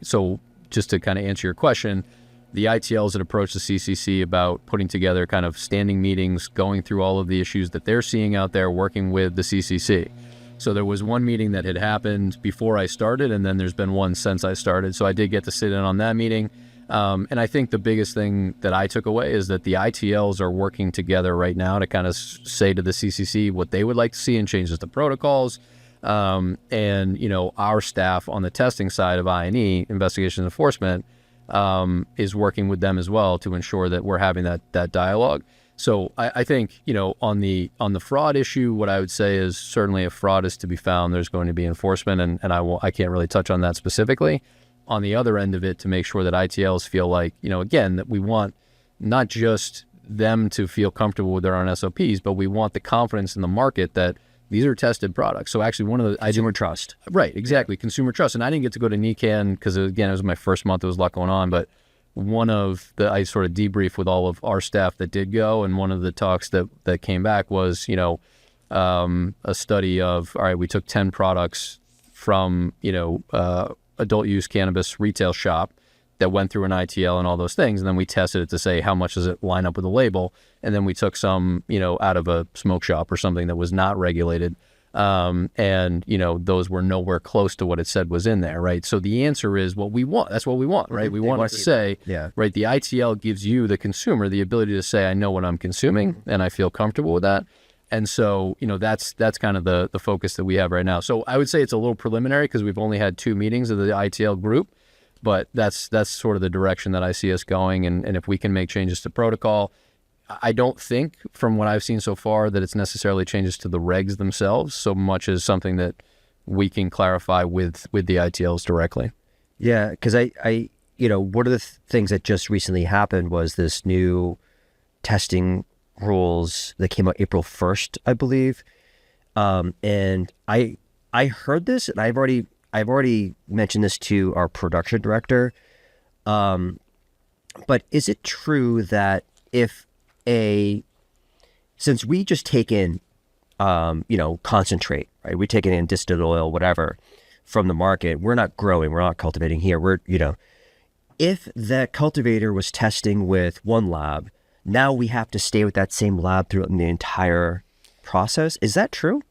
So just to kind of answer your question, the ITLs that approach the CCC about putting together kind of standing meetings, going through all of the issues that they're seeing out there, working with the CCC. So there was one meeting that had happened before I started, and then there's been one since I started. So I did get to sit in on that meeting. And I think the biggest thing that I took away is that the ITLs are working together right now to kind of say to the CCC what they would like to see in changes to protocols. Our staff on the testing side of I&E, investigation and enforcement, is working with them as well to ensure that we're having that dialogue. So I think, on the fraud issue, what I would say is certainly if fraud is to be found, there's going to be enforcement, and I can't really touch on that specifically. On the other end of it, to make sure that ITLs feel like, again, that we want not just them to feel comfortable with their own SOPs, but we want the confidence in the market that these are tested products. So actually Consumer trust. Right, exactly. Consumer trust. And I didn't get to go to NECAN because, again, it was my first month. There was a lot going on. But I sort of debriefed with all of our staff that did go. And one of the talks that came back was, a study of, all right, we took 10 products from, adult use cannabis retail shop that went through an ITL and all those things. And then we tested it to say, how much does it line up with the label? And then we took some, out of a smoke shop or something that was not regulated. Those were nowhere close to what it said was in there, right? So the answer is what we want. That's what we want, right? We want to say, right, the ITL gives you, the consumer, the ability to say, I know what I'm consuming and I feel comfortable with that. And so, that's kind of the focus that we have right now. So I would say it's a little preliminary because we've only had 2 meetings of the ITL group. But that's sort of the direction that I see us going. And if we can make changes to protocol, I don't think from what I've seen so far that it's necessarily changes to the regs themselves so much as something that we can clarify with the ITLs directly. Yeah, because I one of the things that just recently happened was this new testing rules that came out April 1st, I believe. And I heard this, and I've already mentioned this to our production director, but is it true that since we just take in, concentrate, right? We take it in distilled oil, whatever, from the market. We're not growing, we're not cultivating here. If the cultivator was testing with one lab, now we have to stay with that same lab throughout the entire process. Is that true?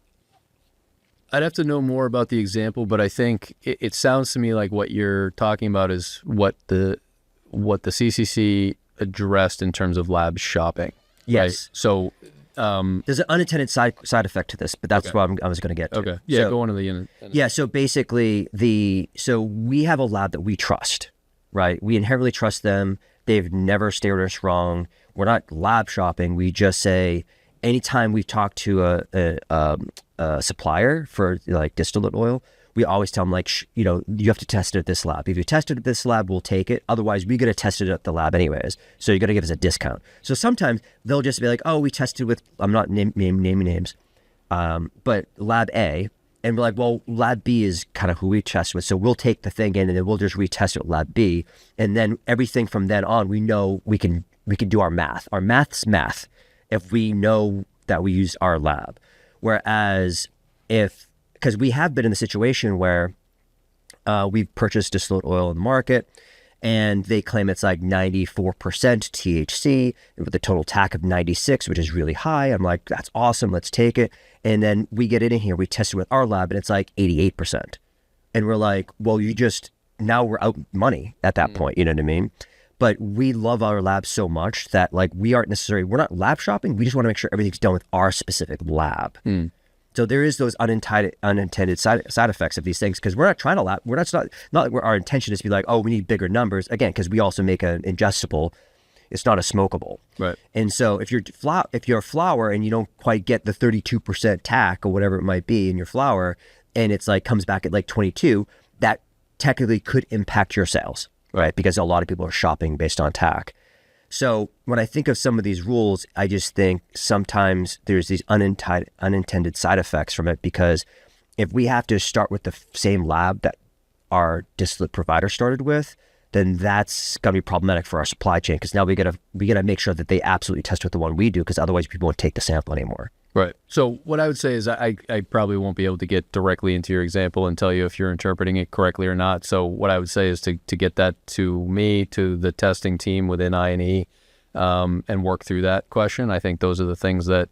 I'd have to know more about the example, but I think it sounds to me like what you're talking about is what the CCC addressed in terms of lab shopping. Yes. Right? So there's an unintended side effect to this, but that's what I was going to get to. Okay. Yeah. Go on to the. Yeah. So basically, we have a lab that we trust, right? We inherently trust them. They've never steered us wrong. We're not lab shopping. We just say anytime we talk to a supplier for like distillate oil, we always tell them you have to test it at this lab. If you test it at this lab, we'll take it. Otherwise, we got to test it at the lab anyways. So you got to give us a discount. So sometimes they'll just be like, oh, we tested with, I'm not naming names, but lab A. And we're like, well, lab B is kind of who we test with. So we'll take the thing in and then we'll just retest it with lab B. And then everything from then on, we know we can do our math. Our math's math if we know that we use our lab. Whereas if because we have been in the situation where we've purchased distillate oil in the market, and they claim it's like 94% THC with a total TAC of 96, which is really high. I'm like, that's awesome. Let's take it. And then we get it in here. We test it with our lab, and it's like 88%. And we're like, well, now we're out money at that point. You know what I mean? But we love our lab so much that like we're not lab shopping. We just want to make sure everything's done with our specific lab. So there is those unintended side effects of these things, because we're not trying to lab. We're not like our intention is to be like, oh, we need bigger numbers again, because we also make an ingestible. It's not a smokable. Right. And so if you're a flower and you don't quite get the 32% TAC or whatever it might be in your flower, and it's like comes back at like 22, that technically could impact your sales, right? Because a lot of people are shopping based on TAC. So when I think of some of these rules, I just think sometimes there's these unintended side effects from it, because if we have to start with the same lab that our distillate provider started with, then that's going to be problematic for our supply chain, because now we got to make sure that they absolutely test with the one we do, because otherwise people won't take the sample anymore. Right. So what I would say is I probably won't be able to get directly into your example and tell you if you're interpreting it correctly or not. So what I would say is to get that to me, to the testing team within I&E, and work through that question. I think those are the things that,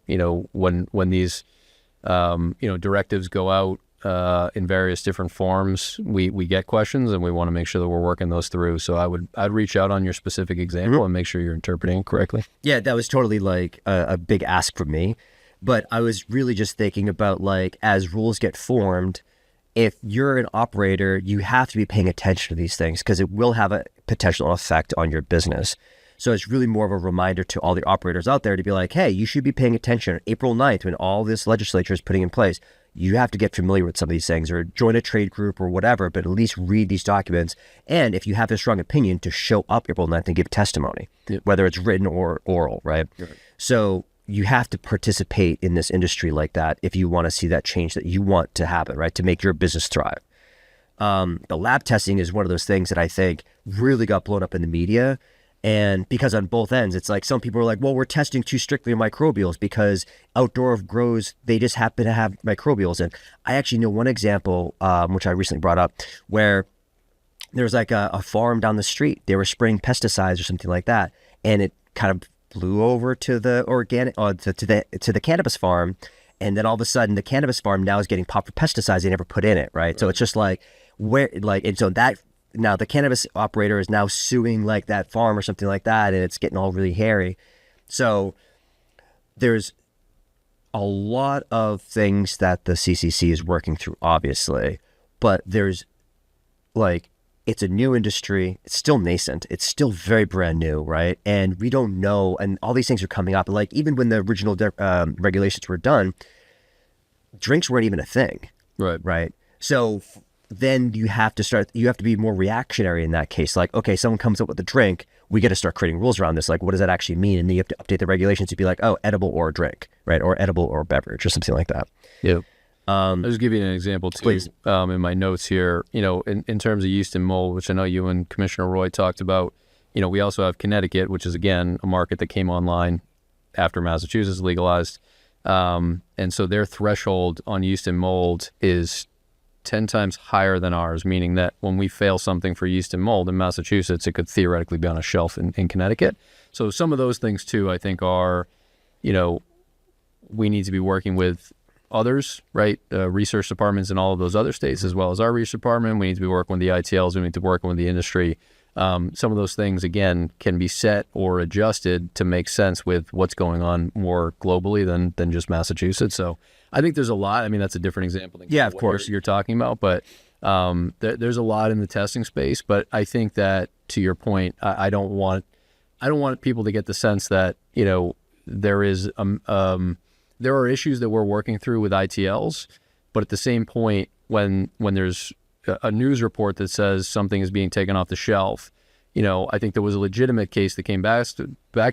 when these, directives go out in various different forms, we get questions, and we want to make sure that we're working those through. So I'd reach out on your specific example and make sure you're interpreting it correctly. Yeah, that was totally like a big ask from me. But I was really just thinking about, like, as rules get formed, if you're an operator, you have to be paying attention to these things, because it will have a potential effect on your business. So it's really more of a reminder to all the operators out there to be like, hey, you should be paying attention. April 9th, when all this legislature is putting in place, you have to get familiar with some of these things, or join a trade group or whatever, but at least read these documents. And if you have a strong opinion, to show up April 9th and give testimony, whether it's written or oral, right? So you have to participate in this industry like that if you want to see that change that you want to happen, right? To make your business thrive. The lab testing is one of those things that I think really got blown up in the media. And because on both ends, it's like some people are like, well, we're testing too strictly on microbials because outdoor grows, they just happen to have microbials. And I actually know one example, which I recently brought up, where there's like a farm down the street. They were spraying pesticides or something like that. And it kind of flew over to the organic, to the cannabis farm, and then all of a sudden the cannabis farm now is getting popped for pesticides they never put in it, right? So it's just like and so that now the cannabis operator is now suing like that farm or something like that, and it's getting all really hairy. So there's a lot of things that the CCC is working through, obviously, but there's like, it's a new industry. It's still nascent. It's still very brand new, right? And we don't know, and all these things are coming up. Like, even when the original regulations were done, drinks weren't even a thing, right? So then you have to be more reactionary in that case. Like, okay, someone comes up with a drink, we got to start creating rules around this. Like, what does that actually mean? And then you have to update the regulations to be like, oh, edible or a drink, right? Or edible or a beverage or something like that. Yeah. I'll just give you an example too. Please. In my notes here, in terms of yeast and mold, which I know you and Commissioner Roy talked about, we also have Connecticut, which is, again, a market that came online after Massachusetts legalized. And so their threshold on yeast and mold is 10 times higher than ours, meaning that when we fail something for yeast and mold in Massachusetts, it could theoretically be on a shelf in Connecticut. So some of those things too, I think are, we need to be working with others, right? Research departments in all of those other states, as well as our research department. We need to be working with the ITLs. We need to be working with the industry. Some of those things, again, can be set or adjusted to make sense with what's going on more globally than just Massachusetts. So I think there's a lot. I mean, that's a different example than of course you're talking about, but there's a lot in the testing space. But I think that, to your point, I don't want people to get the sense that there are issues that we're working through with ITLs, but at the same point, when there's a news report that says something is being taken off the shelf, I think there was a legitimate case that came back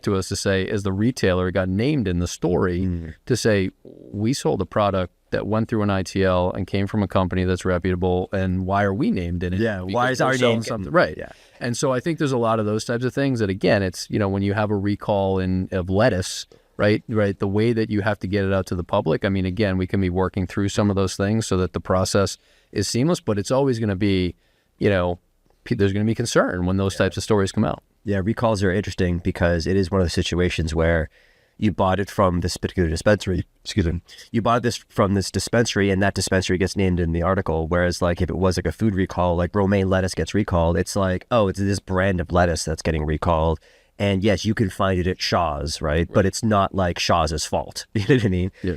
to us to say, as the retailer got named in the story, to say, we sold a product that went through an ITL and came from a company that's reputable, and why are we named in it? Yeah, why is our name something? Right. Yeah. And so I think there's a lot of those types of things that, again, it's, when you have a recall of lettuce, right? Right. The way that you have to get it out to the public. I mean, again, we can be working through some of those things so that the process is seamless, but it's always going to be, there's going to be concern when those types of stories come out. Yeah, recalls are interesting because it is one of the situations where you bought it from this particular dispensary. Excuse me. You bought this from this dispensary, and that dispensary gets named in the article. Whereas, like, if it was like a food recall, like romaine lettuce gets recalled, it's like, oh, it's this brand of lettuce that's getting recalled. And yes, you can find it at Shaw's, right? But it's not like Shaw's fault. You know what I mean? Yeah.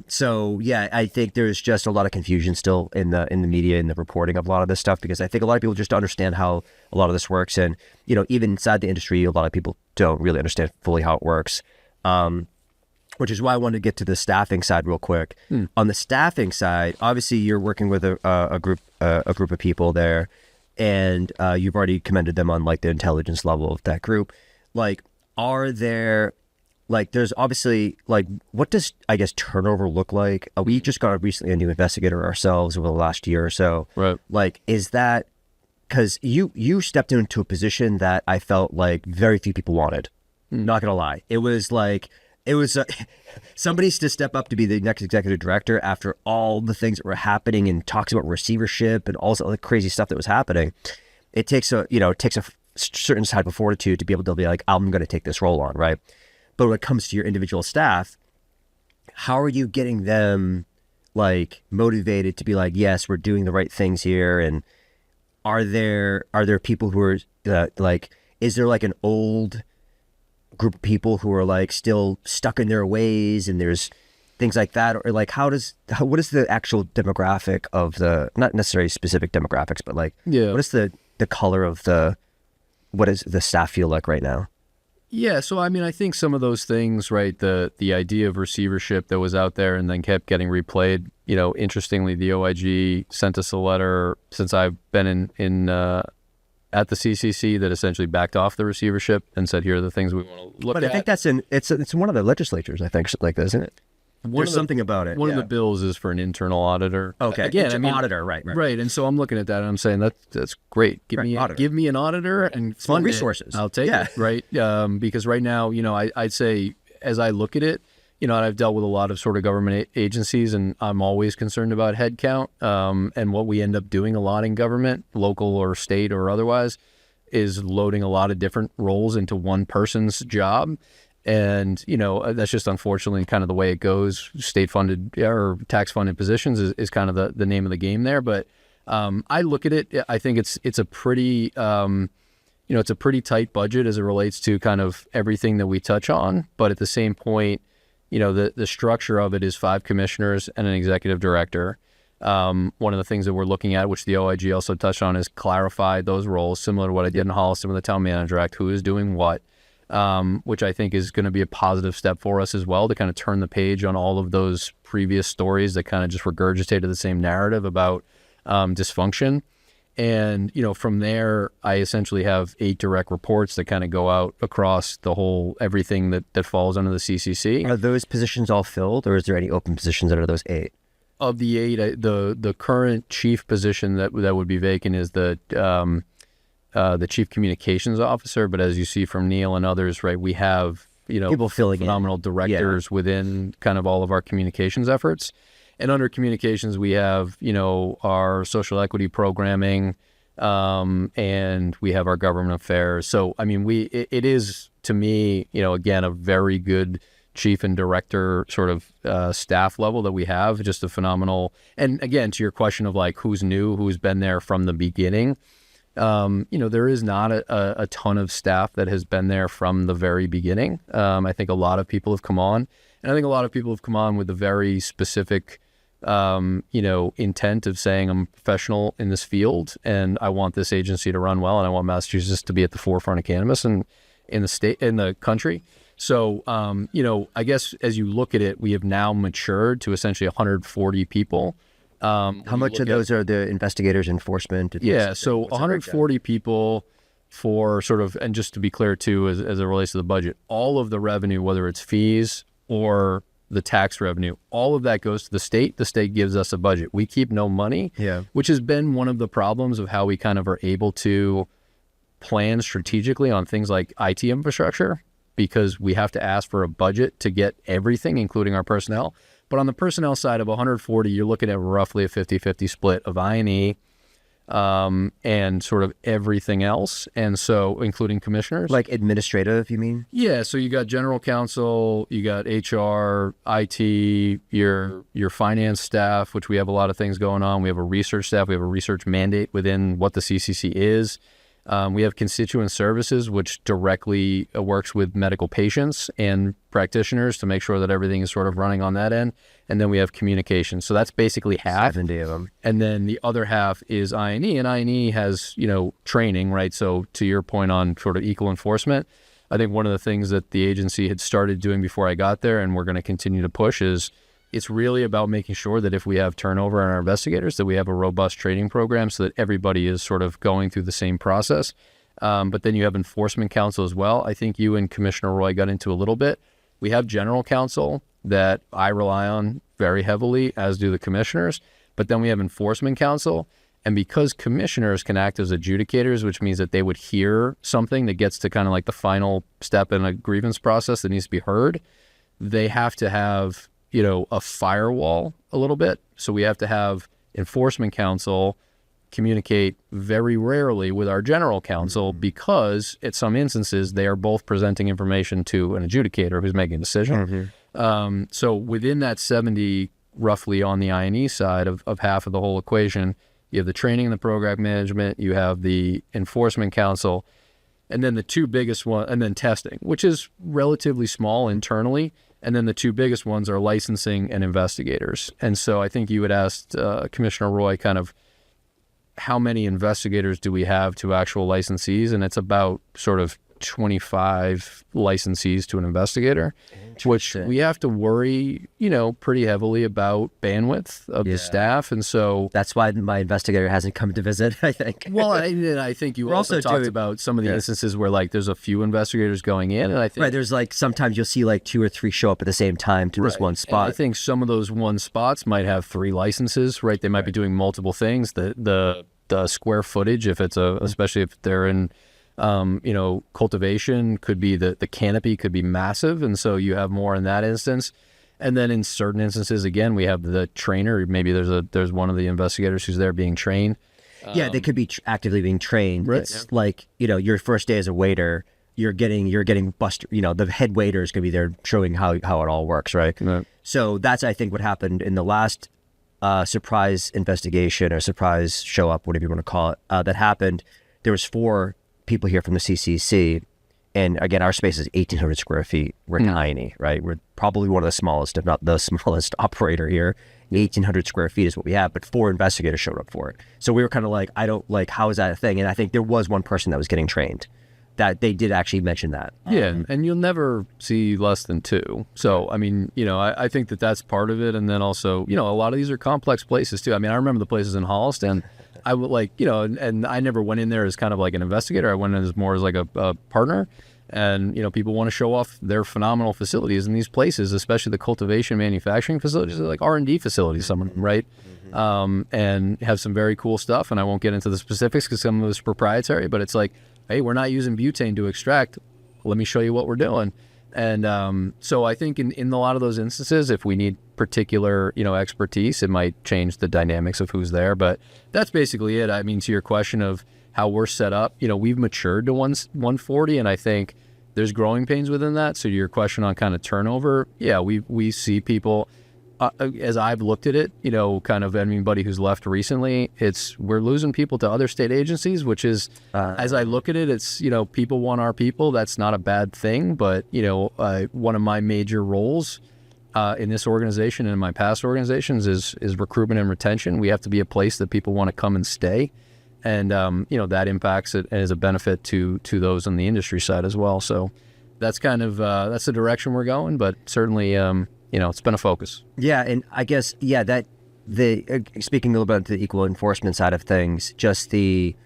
So yeah, I think there's just a lot of confusion still in the media, in the reporting of a lot of this stuff, because I think a lot of people just don't understand how a lot of this works. And, even inside the industry, a lot of people don't really understand fully how it works. Which is why I wanted to get to the staffing side real quick. On the staffing side, obviously you're working with a group of people there, and you've already commended them on like the intelligence level of that group. Like, are there, like, there's obviously, like, what does, I guess, turnover look like? We just got recently a new investigator ourselves over the last year or so. Right. Like, is that, because you stepped into a position that I felt like very few people wanted. Not gonna lie, it was somebody's to step up to be the next executive director after all the things that were happening and talks about receivership and all the crazy stuff that was happening. It takes a certain type of fortitude to be able to be like, I'm going to take this role on, right? But when it comes to your individual staff, how are you getting them like motivated to be like, yes, we're doing the right things here? And are there people who are like, is there like an old group of people who are like still stuck in their ways, and there's things like that? Or like, what is the actual demographic of the, not necessarily specific demographics, but like, what is the color of what does the staff feel like right now? Yeah, so I mean, I think some of those things, right, the idea of receivership that was out there and then kept getting replayed, interestingly, the OIG sent us a letter since I've been in at the CCC that essentially backed off the receivership and said, here are the things we want to look at. But I think that's it's one of the legislatures, I think, like that, isn't it? There's something about it. One of the bills is for an internal auditor. Okay. Again, auditor, right. Right. And so I'm looking at that and I'm saying that's great. Give me an auditor and fund resources. I'll take it. Right. Because right now, I'd say as I look at it, and I've dealt with a lot of sort of government agencies, and I'm always concerned about headcount. And what we end up doing a lot in government, local or state or otherwise, is loading a lot of different roles into one person's job. And, that's just unfortunately kind of the way it goes. State-funded or tax-funded positions is kind of the name of the game there. But I look at it, I think it's a pretty, it's a pretty tight budget as it relates to kind of everything that we touch on. But at the same point, the structure of it is 5 commissioners and an executive director. One of the things that we're looking at, which the OIG also touched on, is clarify those roles, similar to what I did in Holliston with the Town Manager Act, who is doing what, which I think is going to be a positive step for us as well, to kind of turn the page on all of those previous stories that kind of just regurgitated the same narrative about dysfunction. And, from there, I essentially have 8 direct reports that kind of go out across the whole, everything that falls under the CCC. Are those positions all filled, or is there any open positions under those 8? Of the 8, the current chief position that would be vacant is the chief communications officer. But as you see from Neil and others, right, we have, people filling phenomenal directors within kind of all of our communications efforts. And under communications, we have, our social equity programming, and we have our government affairs. So, I mean, it is, to me, again, a very good chief and director sort of staff level that we have, just a phenomenal. And again, to your question of like, who's new, who's been there from the beginning, there is not a ton of staff that has been there from the very beginning. I think a lot of people have come on, and I think a lot of people have come on with a very specific intent of saying, I'm a professional in this field and I want this agency to run well, and I want Massachusetts to be at the forefront of cannabis and in the state, in the country. So, I guess as you look at it, we have now matured to essentially 140 people. How much of those are the investigators, enforcement? Yeah, so 140 people for sort of, and just to be clear too, as it relates to the budget, all of the revenue, whether it's fees or the tax revenue, all of that goes to the state. The state gives us a budget. We keep no money, which has been one of the problems of how we kind of are able to plan strategically on things like IT infrastructure. Because, the state doesn't because we have to ask for a budget to get everything, including our personnel. But on the personnel side of 140, you're looking at roughly a 50-50 split of I&E and sort of everything else. And so including commissioners. Like administrative, you mean? Yeah. So you got general counsel, you got HR, IT, your finance staff, which we have a lot of things going on. We have a research staff. We have a research mandate within what the CCC is. We have constituent services, which directly works with medical patients and practitioners to make sure that everything is sort of running on that end. And then we have communication. So that's basically half. 70 of them. And then the other half is I&E, and I&E has, training, right? So to your point on sort of equal enforcement, I think one of the things that the agency had started doing before I got there, and we're going to continue to push, is it's really about making sure that if we have turnover in our investigators, that we have a robust training program so that everybody is sort of going through the same process. But then you have enforcement counsel as well. I think you and Commissioner Roy got into a little bit. We have general counsel that I rely on very heavily, as do the commissioners. But then we have enforcement counsel. And because commissioners can act as adjudicators, which means that they would hear something that gets to kind of like the final step in a grievance process that needs to be heard, they have to have a firewall a little bit. So we have to have enforcement counsel communicate very rarely with our general counsel because at some instances they are both presenting information to an adjudicator who's making a decision. So within that 70, roughly on the I&E side of half of the whole equation, you have the training and the program management, you have the enforcement counsel, and then the two biggest ones, and then testing, which is relatively small internally. And then the two biggest ones are licensing and investigators. And so I think you had asked Commissioner Roy kind of how many investigators do we have to actual licensees? And it's about sort of 25 licensees to an investigator, which we have to worry, pretty heavily about bandwidth of the staff. And so that's why my investigator hasn't come to visit, I think. Well, I think you also talked about some of the instances where like there's a few investigators going in. And I think there's like sometimes you'll see like 2 or 3 show up at the same time to this one spot. And I think some of those one spots might have 3 licenses, right? They might be doing multiple things. The square footage, if it's especially if they're in cultivation, could be the canopy could be massive, and so you have more in that instance. And then in certain instances, again, we have the trainer. Maybe there's one of the investigators who's there being trained. They could be actively being trained. Right. It's like your first day as a waiter, you're getting busted. The head waiter is going to be there showing how it all works, right? So that's I think what happened in the last surprise investigation or surprise show up, whatever you want to call it, that happened. There was 4 people here from the CCC, and again, our space is 1,800 square feet. We're tiny, right? We're probably one of the smallest, if not the smallest operator here. 1,800 square feet is what we have, but 4 investigators showed up for it. So we were kind of like, how is that a thing? And I think there was one person that was getting trained. That they did actually mention that. Yeah, and you'll never see less than 2. So, I mean, I think that's part of it. And then also, a lot of these are complex places too. I mean, I remember the places in Holliston. I would and I never went in there as kind of like an investigator. I went in as more as like a partner. And, people want to show off their phenomenal facilities in these places, especially the cultivation manufacturing facilities, like R&D facilities, some of them, right? And have some very cool stuff. And I won't get into the specifics because some of it's proprietary, but it's like, hey, we're not using butane to extract. Let me show you what we're doing. And so I think in a lot of those instances, if we need particular, expertise, it might change the dynamics of who's there. But that's basically it. I mean, to your question of how we're set up, we've matured to 140, and I think there's growing pains within that. So to your question on kind of turnover, we see people, as I've looked at it, kind of anybody who's left recently, we're losing people to other state agencies, which is, as I look at it, it's, people want our people. That's not a bad thing. But, one of my major roles in this organization and in my past organizations is recruitment and retention. We have to be a place that people want to come and stay. And, that impacts it and is a benefit to those on the industry side as well. So that's kind of, that's the direction we're going, but certainly, it's been a focus. Yeah, and I guess, that speaking a little bit to the equal enforcement side of things, just the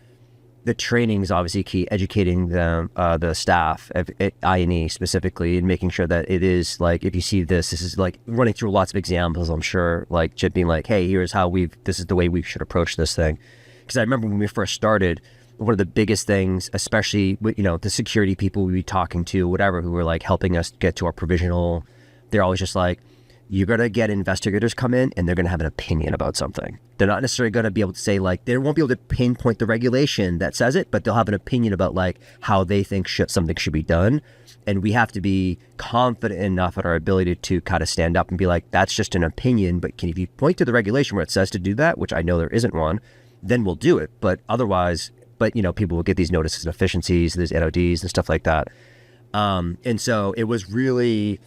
training is obviously key, educating the staff at I&E specifically, and making sure that it is like, if you see this is like running through lots of examples, I'm sure, like just being like, hey, here's how this is the way we should approach this thing. Because I remember when we first started, one of the biggest things, especially with, the security people we be talking to, whatever, who were like helping us get to our provisional, they're always just like, you're going to get investigators come in and they're going to have an opinion about something. They're not necessarily going to be able to say like, they won't be able to pinpoint the regulation that says it, but they'll have an opinion about like how they think something should be done. And we have to be confident enough in our ability to kind of stand up and be like, that's just an opinion, but if you point to the regulation where it says to do that, which I know there isn't one, then we'll do it. But otherwise, people will get these notices of efficiencies, there's NODs and stuff like that. And so it was really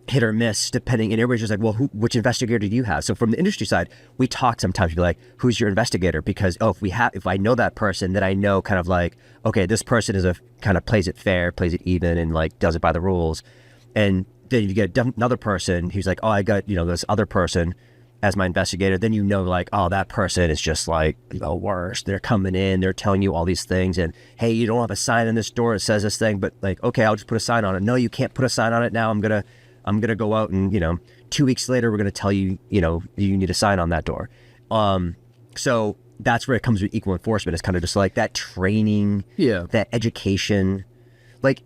hit or miss depending, and everybody's just like, well, which investigator do you have? So from the industry side, we talk sometimes, be like, who's your investigator? Because if I know that person, then I know kind of like, okay, this person kind of plays it fair, plays it even, and like does it by the rules. And then you get another person who's like, oh, I got this other person as my investigator. Then like, oh, that person is just like the worst. They're coming in, they're telling you all these things, and hey, you don't have a sign on this door that says this thing, but like, okay, I'll just put a sign on it. No, you can't put a sign on it now. I'm gonna go out and 2 weeks later we're gonna tell you you need a sign on that door. So that's where it comes with equal enforcement. It's kind of just like that training, that education. Like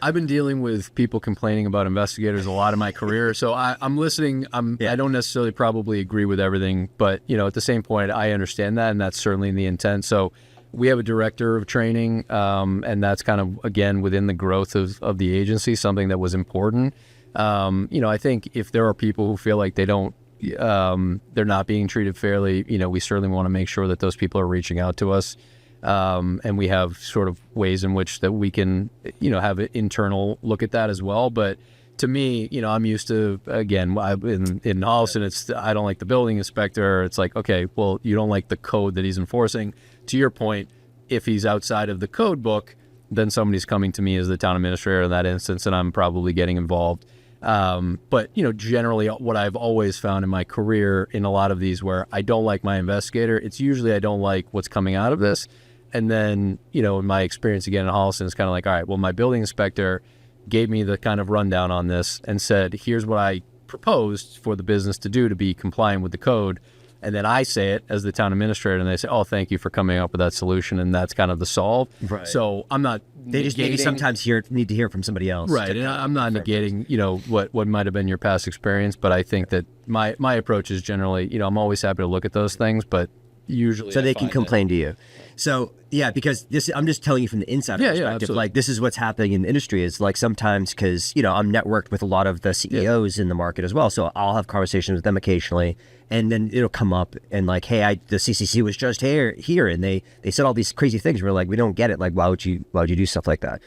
I've been dealing with people complaining about investigators a lot in my career, so I'm listening. I don't necessarily probably agree with everything, but at the same point, I understand that, and that's certainly the intent. So we have a director of training, and that's kind of, again, within the growth of the agency, something that was important. I think if there are people who feel like they're not being treated fairly, we certainly want to make sure that those people are reaching out to us. And we have sort of ways in which that we can, have an internal look at that as well. But to me, I'm used to, again, in Holliston, I don't like the building inspector. It's like, okay, well, you don't like the code that he's enforcing. To your point, if he's outside of the code book, then somebody's coming to me as the town administrator in that instance, and I'm probably getting involved. But generally what I've always found in my career in a lot of these where I don't like my investigator, it's usually I don't like what's coming out of this. And then, in my experience again in Holliston, it's kind of like, all right, well, my building inspector gave me the kind of rundown on this and said, here's what I proposed for the business to do to be compliant with the code. And then I say it as the town administrator, and they say, oh, thank you for coming up with that solution. And that's kind of the solve. Right. So I'm not They just maybe sometimes need to hear from somebody else. Right. And I'm not negating, what might have been your past experience, but I think that my approach is generally, I'm always happy to look at those things, but usually so they can complain to you. So because I'm just telling you from the inside perspective, like this is what's happening in the industry. Is like sometimes because I'm networked with a lot of the CEOs in the market as well, so I'll have conversations with them occasionally, and then it'll come up and like, hey, the CCC was just here, and they said all these crazy things. We're like, we don't get it. Like, why would you do stuff like that?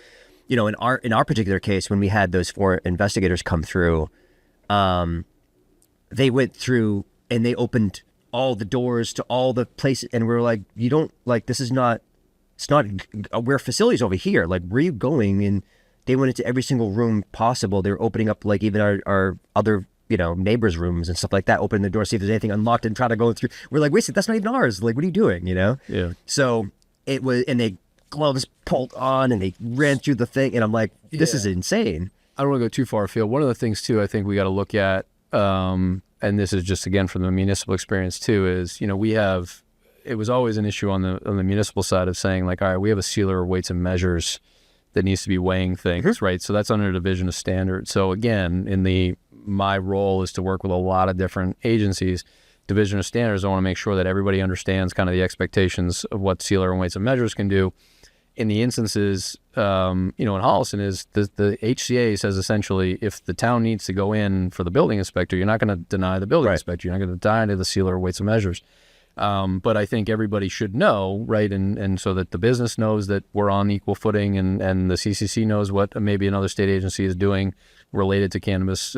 In our particular case, when we had those 4 investigators come through, they went through and they opened all the doors to all the places, and we're like, you don't like, this is not, it's not, we're facilities over here, like, where are you going? And they went into every single room possible. They were opening up like even our other neighbors' rooms and stuff like that, opening the door, see if there's anything unlocked and try to go through. We're like, wait, that's not even ours, like, what are you doing? So it was, and they gloves pulled on and they ran through the thing, and I'm like, this is insane. I don't want to go too far afield. One of the things too, I think we got to look at, and this is just again from the municipal experience too, is it was always an issue on the municipal side of saying like, all right, we have a sealer of weights and measures that needs to be weighing things, right? So that's under Division of Standards. So again, my role is to work with a lot of different agencies. Division of Standards, I want to make sure that everybody understands kind of the expectations of what sealer and weights and measures can do. In the instances, in Holliston is the HCA says essentially if the town needs to go in for the building inspector, you're not going to deny the building inspector. You're not going to deny the sealer weights and measures. But I think everybody should know, right? And so that the business knows that we're on equal footing, and the CCC knows what maybe another state agency is doing related to cannabis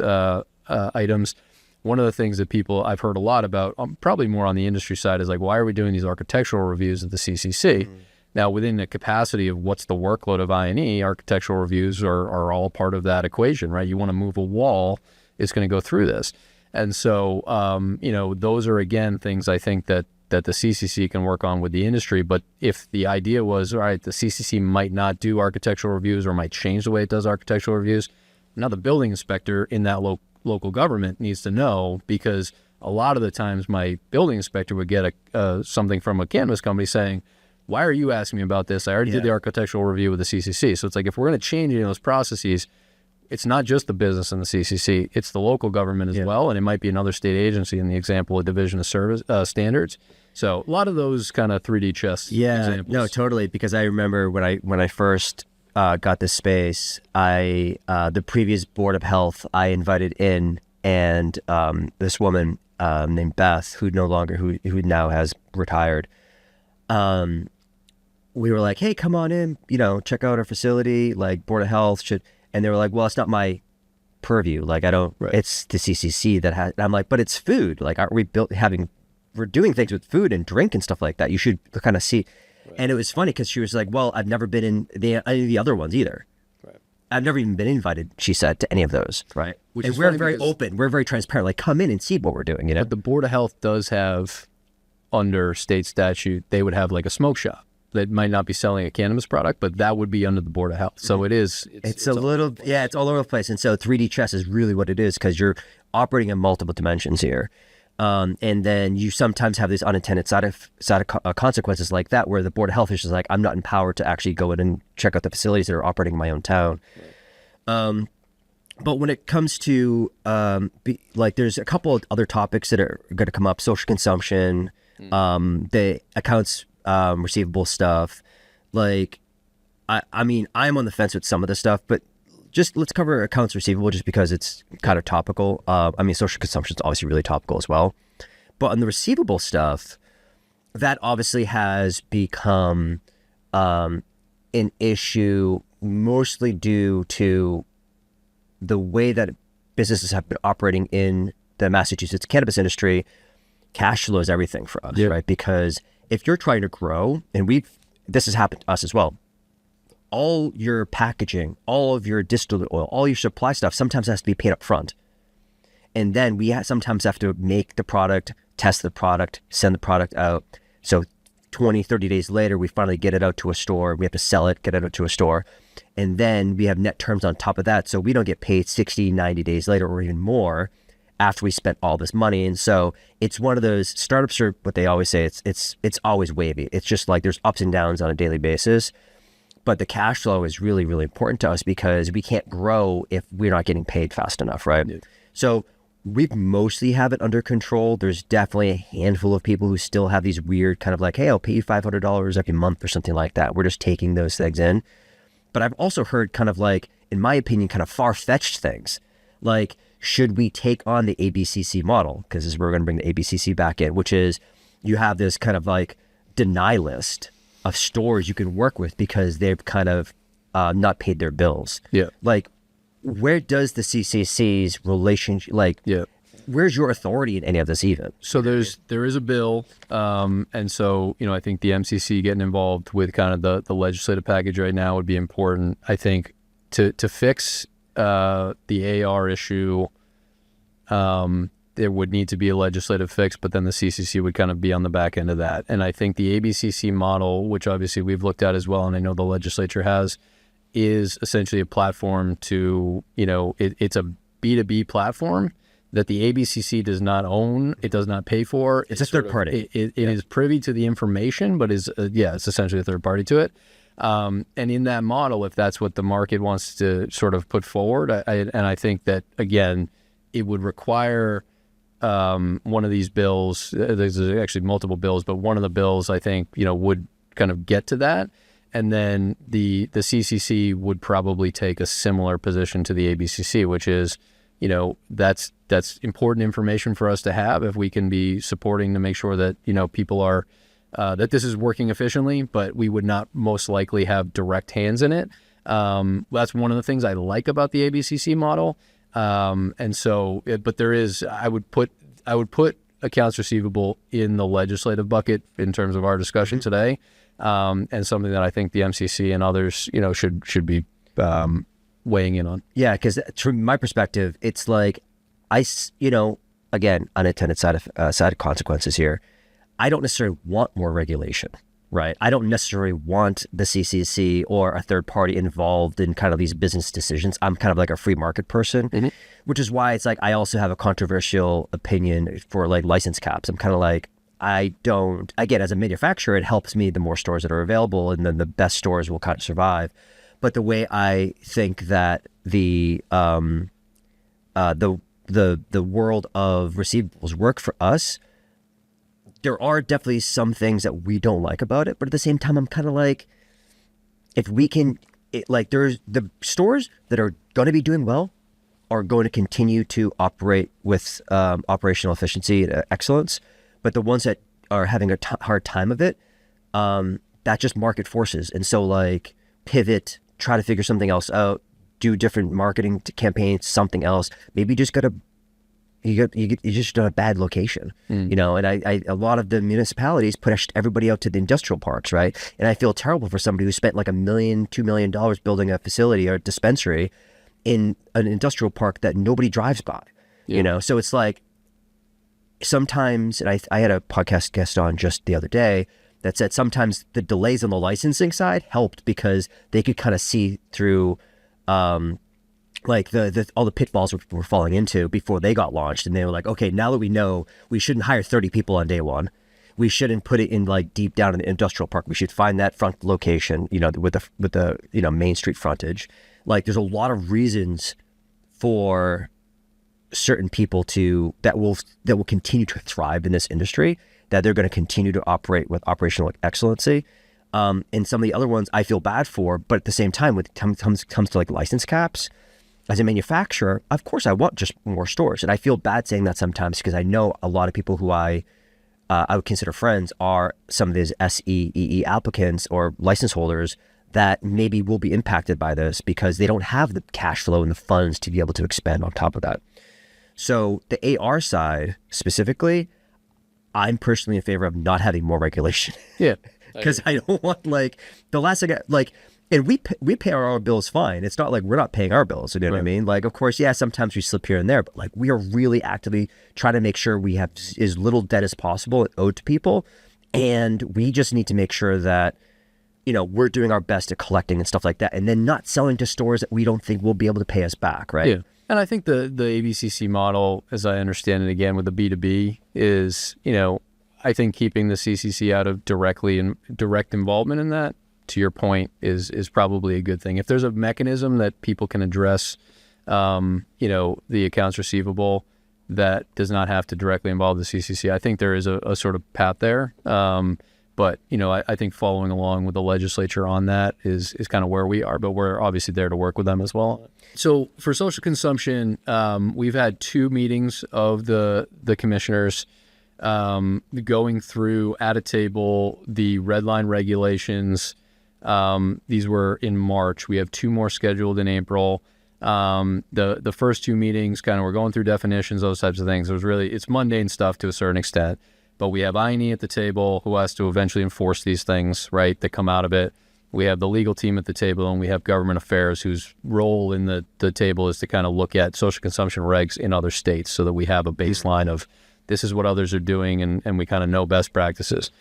items. One of the things that I've heard a lot about, probably more on the industry side, is like, why are we doing these architectural reviews at the CCC? Mm-hmm. Now, within the capacity of what's the workload of I&E, architectural reviews are all part of that equation, right? You want to move a wall, it's going to go through this. And so, those are, again, things I think that the CCC can work on with the industry. But if the idea was, all right, the CCC might not do architectural reviews or might change the way it does architectural reviews, now the building inspector in that local government needs to know, because a lot of the times my building inspector would get something from a cannabis company saying, why are you asking me about this? I already did the architectural review with the CCC. So it's like, if we're going to change any of those processes, it's not just the business and the CCC, it's the local government as well. And it might be another state agency in the example of Division of Service Standards. So a lot of those kind of 3D chess examples. No, totally. Because I remember when I first got this space, the previous Board of Health I invited in, and this woman named Beth, who now has retired, we were like, hey, come on in, check out our facility, like Board of Health should, and they were like, well, it's not my purview. Like, I don't, it's the CCC that has, and I'm like, but it's food. Like, aren't we we're doing things with food and drink and stuff like that. You should kind of see. And it was funny because she was like, well, I've never been in any of the other ones either. I've never even been invited, she said, to any of those. Right. And we're very open. We're very transparent. Like, come in and see what we're doing, But the Board of Health does have, under state statute, they would have like a smoke shop that might not be selling a cannabis product, but that would be under the Board of Health. So it is. It's a little, it's all over the place. And so 3D chess is really what it is, because you're operating in multiple dimensions here. And then you sometimes have these unintended side of consequences like that, where the Board of Health is just like, I'm not empowered to actually go in and check out the facilities that are operating in my own town. But when it comes to, there's a couple of other topics that are going to come up: social consumption, the accounts receivable stuff. Like, I mean, I'm on the fence with some of this stuff, but just let's cover accounts receivable just because it's kind of topical. I mean, social consumption is obviously really topical as well. But on the receivable stuff, that obviously has become an issue mostly due to the way that businesses have been operating in the Massachusetts cannabis industry. Cash flow is everything for us, right? Because if you're trying to grow, and this has happened to us as well, all your packaging, all of your distillate oil, all your supply stuff sometimes has to be paid up front. And then we sometimes have to make the product, test the product, send the product out. So 20, 30 days later, we finally get it out to a store. We have to sell it, get it out to a store. And then we have net terms on top of that. So we don't get paid 60, 90 days later or even more after we spent all this money. And so it's one of those startups are what they always say. It's always wavy. It's just like there's ups and downs on a daily basis. But the cash flow is really, really important to us because we can't grow if we're not getting paid fast enough, right? Yeah. So we mostly have it under control. There's definitely a handful of people who still have these weird kind of like, hey, I'll pay you $500 every month or something like that. We're just taking those things in. But I've also heard kind of like, in my opinion, kind of far-fetched things. Like, should we take on the ABCC model? Because this is where we're going to bring the ABCC back in, which is you have this kind of like deny list of stores you can work with because they've kind of not paid their bills. Yeah. Like, where does the CCC's relationship, where's your authority in any of this even? So there is a bill. And so, I think the MCC getting involved with kind of the legislative package right now would be important. I think to fix the AR issue, there would need to be a legislative fix, but then the CCC would kind of be on the back end of that. And I think the ABCC model, which obviously we've looked at as well, and I know the legislature has, is essentially a platform to, it's a B2B platform that the ABCC does not own. It does not pay for. It's a third party. It is privy to the information, but it's essentially a third party to it. And in that model, if that's what the market wants to sort of put forward, I think that, again, it would require one of these bills. There's actually multiple bills, but one of the bills I think would kind of get to that, and then the CCC would probably take a similar position to the ABCC, which is that's important information for us to have if we can be supporting to make sure that people are that this is working efficiently, but we would not most likely have direct hands in it. That's one of the things I like about the ABCC model. And so, but there is, I would put accounts receivable in the legislative bucket in terms of our discussion today, and something that I think the MCC and others, should be weighing in on. Yeah, because from my perspective, it's like again, unintended side consequences here. I don't necessarily want more regulation. right? I don't necessarily want the CCC or a third party involved in kind of these business decisions. I'm kind of like a free market person, which is why it's like I also have a controversial opinion for like license caps. I'm kind of like, I don't, again, as a manufacturer, it helps me the more stores that are available, and then the best stores will kind of survive. But the way I think that the world of receivables work for us, there are definitely some things that we don't like about it, but at the same time, I'm kind of like, if we can, there's the stores that are going to be doing well are going to continue to operate with operational efficiency and excellence, but the ones that are having a hard time of it, that's just market forces. And so like pivot, try to figure something else out, do different marketing campaigns, something else. Maybe you just got a bad location, you know. And a lot of the municipalities pushed everybody out to the industrial parks, right? And I feel terrible for somebody who spent like $1 million, $2 million building a facility or a dispensary in an industrial park that nobody drives by, you know. So it's like sometimes, and I had a podcast guest on just the other day that said sometimes the delays on the licensing side helped because they could kind of see through like all the pitfalls we're falling into before they got launched. And they were like, okay, now that we know we shouldn't hire 30 people on day one, we shouldn't put it in like deep down in the industrial park. We should find that front location, you know, with the you know, main street frontage. Like there's a lot of reasons for certain people that will continue to thrive in this industry, that they're going to continue to operate with operational excellency. And some of the other ones I feel bad for, but at the same time, when it comes to like license caps, as a manufacturer, of course I want just more stores. And I feel bad saying that sometimes because I know a lot of people who I would consider friends are some of these SEEE applicants or license holders that maybe will be impacted by this because they don't have the cash flow and the funds to be able to expand on top of that. So the AR side specifically, I'm personally in favor of not having more regulation. Yeah. Because I don't want like the last thing like, and we pay our bills fine. It's not like we're not paying our bills. You know what I mean? Like, of course, yeah, sometimes we slip here and there, but like we are really actively trying to make sure we have as little debt as possible owed to people. And we just need to make sure that, you know, we're doing our best at collecting and stuff like that. And then not selling to stores that we don't think will be able to pay us back, right? Yeah. And I think the ABCC model, as I understand it again with the B2B, is, you know, I think keeping the CCC out of direct involvement in that, to your point, is probably a good thing. If there's a mechanism that people can address, you know, the accounts receivable that does not have to directly involve the CCC, I think there is a sort of path there. But, you know, I think following along with the legislature on that is kind of where we are, but we're obviously there to work with them as well. So for social consumption, we've had 2 meetings of the commissioners going through at a table the red line regulations. These were in March. We have 2 more scheduled in April. The first 2 meetings kind of we're going through definitions, those types of things. It's mundane stuff to a certain extent. But we have INE at the table who has to eventually enforce these things, right, that come out of it. We have the legal team at the table, and we have government affairs whose role in the table is to kind of look at social consumption regs in other states so that we have a baseline of this is what others are doing, and we kind of know best practices.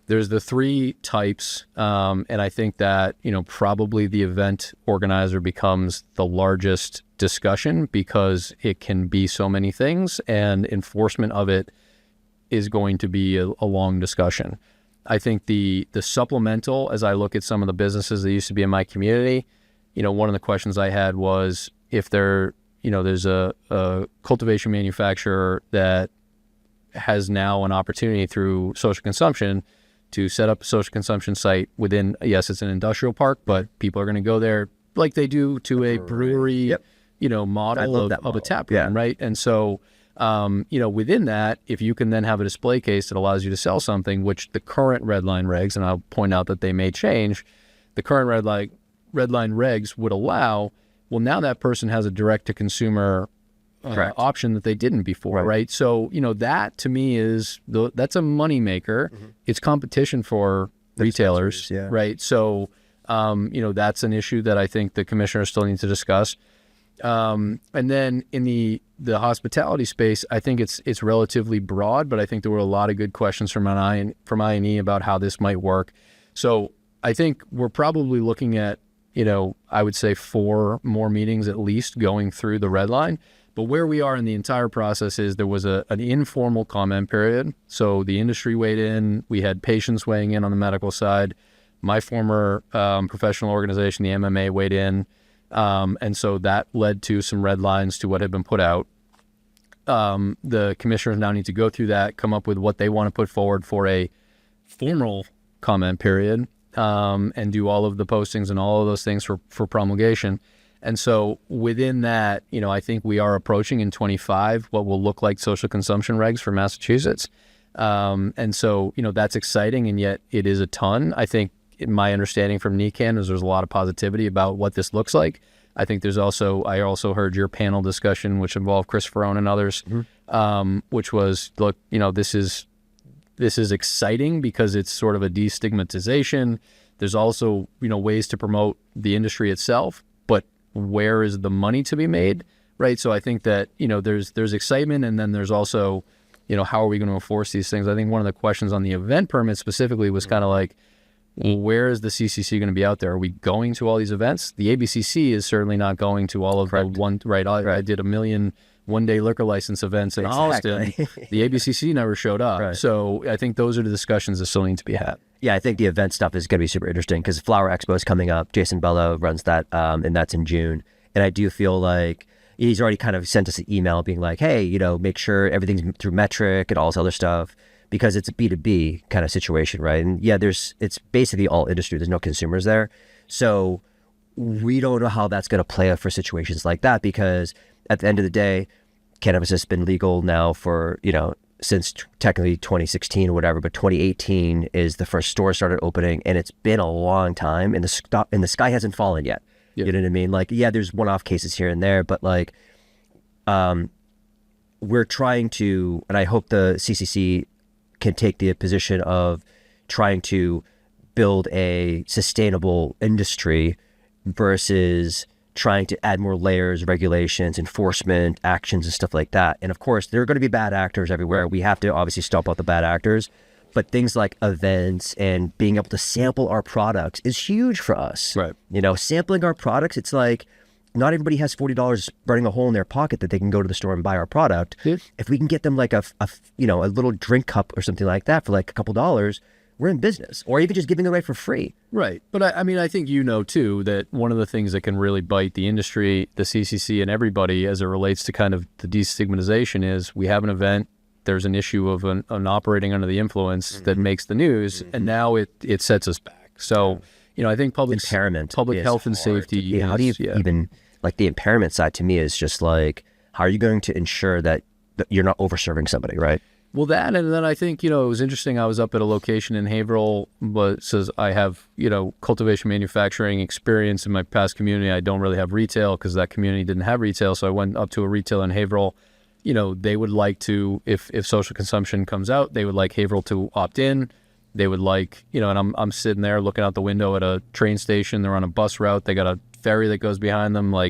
There's the 3 types, and I think that, you know, probably the event organizer becomes the largest discussion because it can be so many things, and enforcement of it is going to be a long discussion. I think the supplemental, as I look at some of the businesses that used to be in my community, you know, one of the questions I had was if there's a cultivation manufacturer that has now an opportunity through social consumption to set up a social consumption site within, yes, it's an industrial park, but people are going to go there like they do to a brewery, you know, model of a tap room, right? And so, you know, within that, if you can then have a display case that allows you to sell something, which the current red line regs, and I'll point out that they may change, the current red line regs would allow, well, now that person has a direct to consumer option that they didn't before, right? So, you know, that to me that's a moneymaker. It's competition for retailers, right? So, you know, that's an issue that I think the commissioners still need to discuss. And then in the hospitality space, I think it's relatively broad, but I think there were a lot of good questions from I&E about how this might work. So I think we're probably looking at, I would say 4 more meetings at least going through the red line. But where we are in the entire process is there was an informal comment period. So the industry weighed in. We had patients weighing in on the medical side. My former professional organization, the MMA, weighed in. And so that led to some red lines to what had been put out. The commissioners now need to go through that, come up with what they want to put forward for a formal comment period, and do all of the postings and all of those things for promulgation. And so within that, I think we are approaching in 25 what will look like social consumption regs for Massachusetts. And so, that's exciting, and yet it is a ton. I think my understanding from NECAN is there's a lot of positivity about what this looks like. I think I also heard your panel discussion, which involved Chris Ferrone and others, which was, look, this is exciting because it's sort of a destigmatization. There's also, ways to promote the industry itself, but where is the money to be made, right? So I think that, there's excitement, and then there's also, how are we going to enforce these things? I think one of the questions on the event permit specifically was kind of like, where is the CCC going to be out there? Are we going to all these events? The ABCC is certainly not going to all of the right. I did 1 million one-day liquor license events in Holliston. The ABCC never showed up. Right. So I think those are the discussions that still need to be had. Yeah, I think the event stuff is going to be super interesting because Flower Expo is coming up. Jason Bello runs that, and that's in June. And I do feel like he's already kind of sent us an email being like, hey, make sure everything's through metric and all this other stuff, because it's a B2B kind of situation, right? And yeah, it's basically all industry. There's no consumers there. So we don't know how that's going to play out for situations like that, because at the end of the day, cannabis has been legal now for, since technically 2016 or whatever, but 2018 is the first store started opening, and it's been a long time, and the sky hasn't fallen yet. Yep. You know what I mean? Like, yeah, there's one-off cases here and there, but like, we're trying to, and I hope the CCC can take the position of trying to build a sustainable industry versus trying to add more layers, regulations, enforcement, actions, and stuff like that. And of course, there are going to be bad actors everywhere. We have to obviously stop out the bad actors, but things like events and being able to sample our products is huge for us. Right. Sampling our products, it's like, not everybody has $40 burning a hole in their pocket that they can go to the store and buy our product. Yeah. If we can get them like a little drink cup or something like that for like a couple dollars, we're in business. Or even just giving it away for free. Right. But I think too that one of the things that can really bite the industry, the CCC, and everybody as it relates to kind of the, is we have an event, there's an issue of an operating under the influence that makes the news, and now it sets us back. So, I think public health and safety. Yeah, how do you even, like, the impairment side to me is just like, how are you going to ensure that you're not over-serving somebody, right? Well, that, and then I think, it was interesting. I was up at a location in Haverhill, but it says I have, cultivation manufacturing experience in my past community. I don't really have retail because that community didn't have retail. So I went up to a retail in Haverhill. They would like to, if social consumption comes out, they would like Haverhill to opt in. They would like, and I'm sitting there looking out the window at a train station. They're on a bus route. They got a ferry that goes behind them. Like,